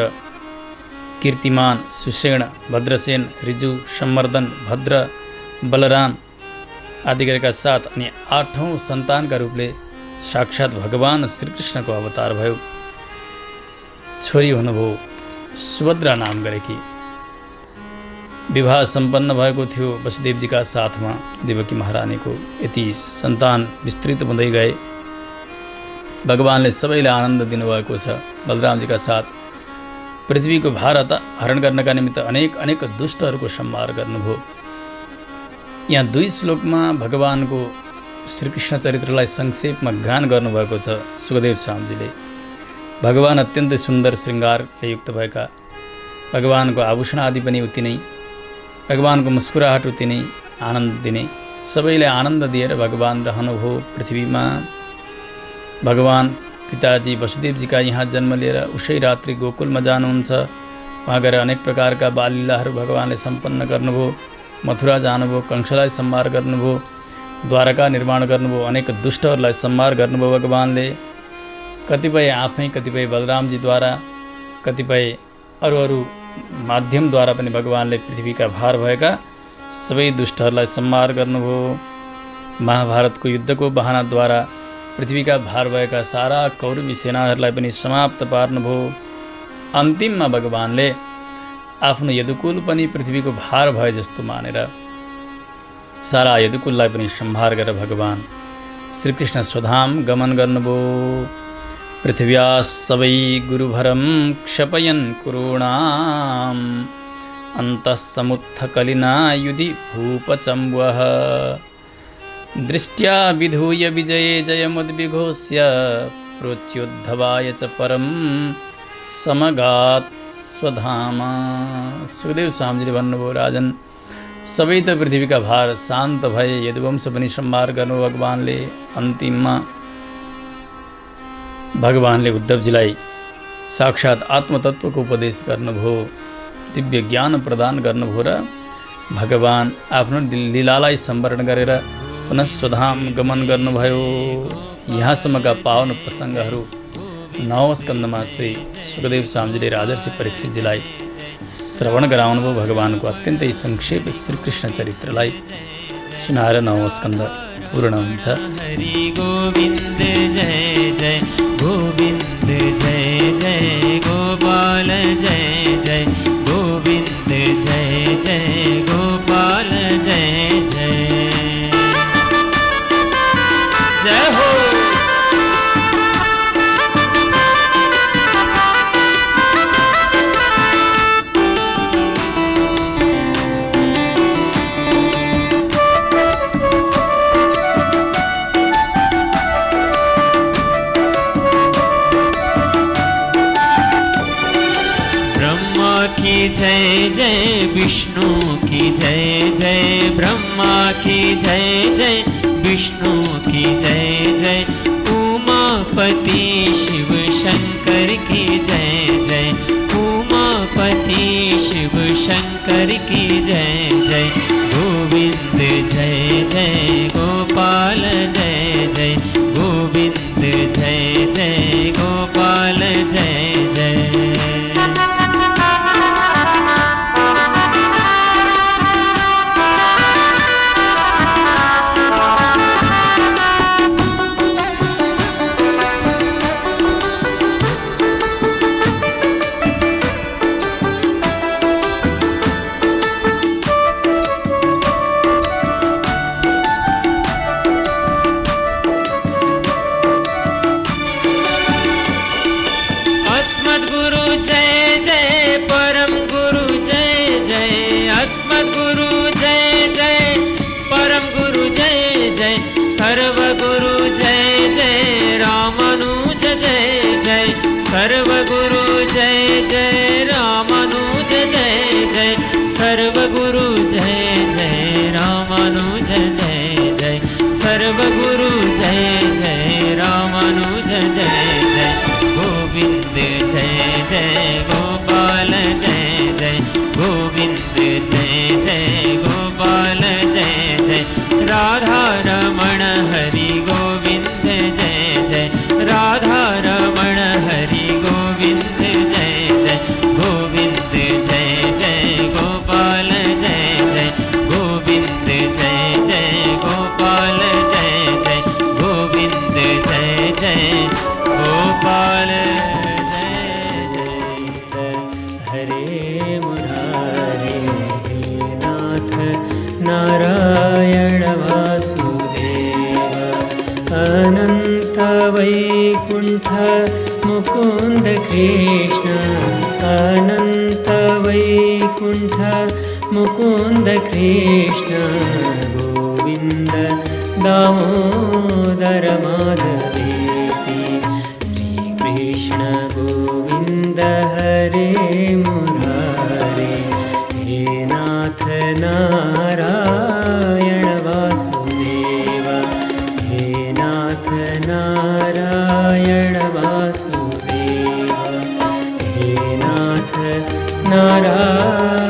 कीर्तिमान, सुषेण, भद्रसेन, ऋजु, सम्वर्धन, भद्र, बलराम आदि गरेका 7 अनि 8औं सन्तानका रूपले साक्षात् भगवान श्रीकृष्णको अवतार भयो। छोरी हुनुभयो सुभद्रा नाम गरेकी। विवाह सम्पन्न भएको थियो वसुदेवजीका साथमा देवकी महारानीको। यति सन्तान विस्तृत हुँदै गए। भगवानले सबैलाई आनन्द दिनुभएको छ। बलरामजीका साथ पृथ्वीको भार हरण गर्नका निमित्त अनेक दुष्टहरूको संहार गर्नुभयो। यहाँ 2 श्लोकमा भगवानको श्रीकृष्ण चरित्रलाई संक्षेपमा गान गर्नुभएको छ सुखदेव स्वामीजीले। भगवान अत्यन्तै सुन्दर श्रृङ्गारले युक्त भएका, भगवानको आभूषण आदि पनि उति नै, भगवानको मुस्कुराहट उति नै आनन्द दिने, सबैलाई आनन्द दिएर भगवान रहनुभयो पृथ्वीमा। भगवान पिताजी वसुदेवजीका यहाँ जन्म लिएर उसै रात्रि गोकुलमा जानुहुन्छ। वहाँ गएर अनेक प्रकारका बाललीलाहरू भगवानले सम्पन्न गर्नुभयो। मथुरा जानुभयो, कंसलाई संहार गर्नुभयो, द्वारका निर्माण गर्नुभयो, अनेक दुष्टहरूलाई संहार गर्नुभयो भगवानले। कतिपय आफै, कतिपय बलरामजीद्वारा, कतिपय अरू माध्यमद्वारा पनि भगवानले पृथ्वीका भार भएका सबै दुष्टहरूलाई संहार गर्नुभयो। महाभारतको युद्धको बहानाद्वारा पृथ्वीका भार भएका सारा कौरवी सेनाहरूलाई पनि समाप्त पार्नुभयो। अन्तिममा भगवानले आफ्नो यदुकुल पनि पृथ्वीको भार भए जस्तो मानेर सारा यदुकुललाई पनि सम्हार गरेर भगवान श्रीकृष्ण स्वधाम गमन गर्नुभयो। पृथिव्याः सबै गुरुभरं क्षपयन् कुरूणां अन्तः समुत्थकलिना युधि भूपचम्बः दृष्ट्या विधूय विजये जयमुद्विघोष्य प्रोच्योद्धवाय च परम समगात स्वधाम। सुखदेव स्वामीजीले भन्नुभयो, राजन सबै त पृथ्वीका भार शान्त भए, यदुवंश पनि सम्हार गर्नु भगवानले। अन्तिममा भगवानले उद्धवजीलाई साक्षात् आत्मतत्त्वको उपदेश गर्नुभयो, दिव्य ज्ञान प्रदान गर्नुभयो र भगवान आफ्नो लीलालाई स्मरण गरेर पुनः स्वधाम गमन गर्नुभयो। यहाँसम्मका पावन प्रसङ्गहरू 9 स्कन्दमा श्री सुखदेव स्वामीजीले राजर्षि परीक्षितजीलाई श्रवण गराउनुभयो। भगवानको अत्यन्तै संक्षेप श्रीकृष्ण चरित्रलाई सुनाएर 9 स्कन्द पूर्ण हुन्छ। हरि गोविन्द जय जय गोविन्द जय जय गोपाल जय जय गोविन्द जय जय गोपाल जय जय जय हो। की जय जय विष्णु की जय जय ब्रह्मा की जय जय विष्णु की जय जय उमापति शिव शंकर की जय जय उमापति शिव शंकर की जय जय गोविंद जय जय गोपाल जय जय गोविंद जय जय गोपाल जय जय। अस्मद्गुरु जय जय परम गुरु जय जय अस्मद्गुरु जय जय परम गुरु जय जय सर्वगुरु जय जय रामानुज जय जय सर्वगुरु जय जय रामानुज जय जय सर्वगुरु जय जय रामानुज जय जय सर्वगुरु जय जय रामानुज जय जय गोविंद जय जय गोपाल जय जय गोविंद जय जय गोपाल जय जय राधा रमण हरि गोविंद जय जय राधा रमण हरि गोविंद जय जय गोविंद जय जय गोपाल जय जय गोविंद जय जय गोपाल जय जय गोविंद जय जय गोपाल नारायण वासुदेव अनंत वैकुंठ मुकुंद कृष्ण अनंत वैकुंठ मुकुंद कृष्ण गोविंद दामोदर माधवेति श्री कृष्ण गोविंद हरे मुरारे हे नाथ नारायण वासुदेव हे नाथ नारायण वासुदेव हे नाथ नारायण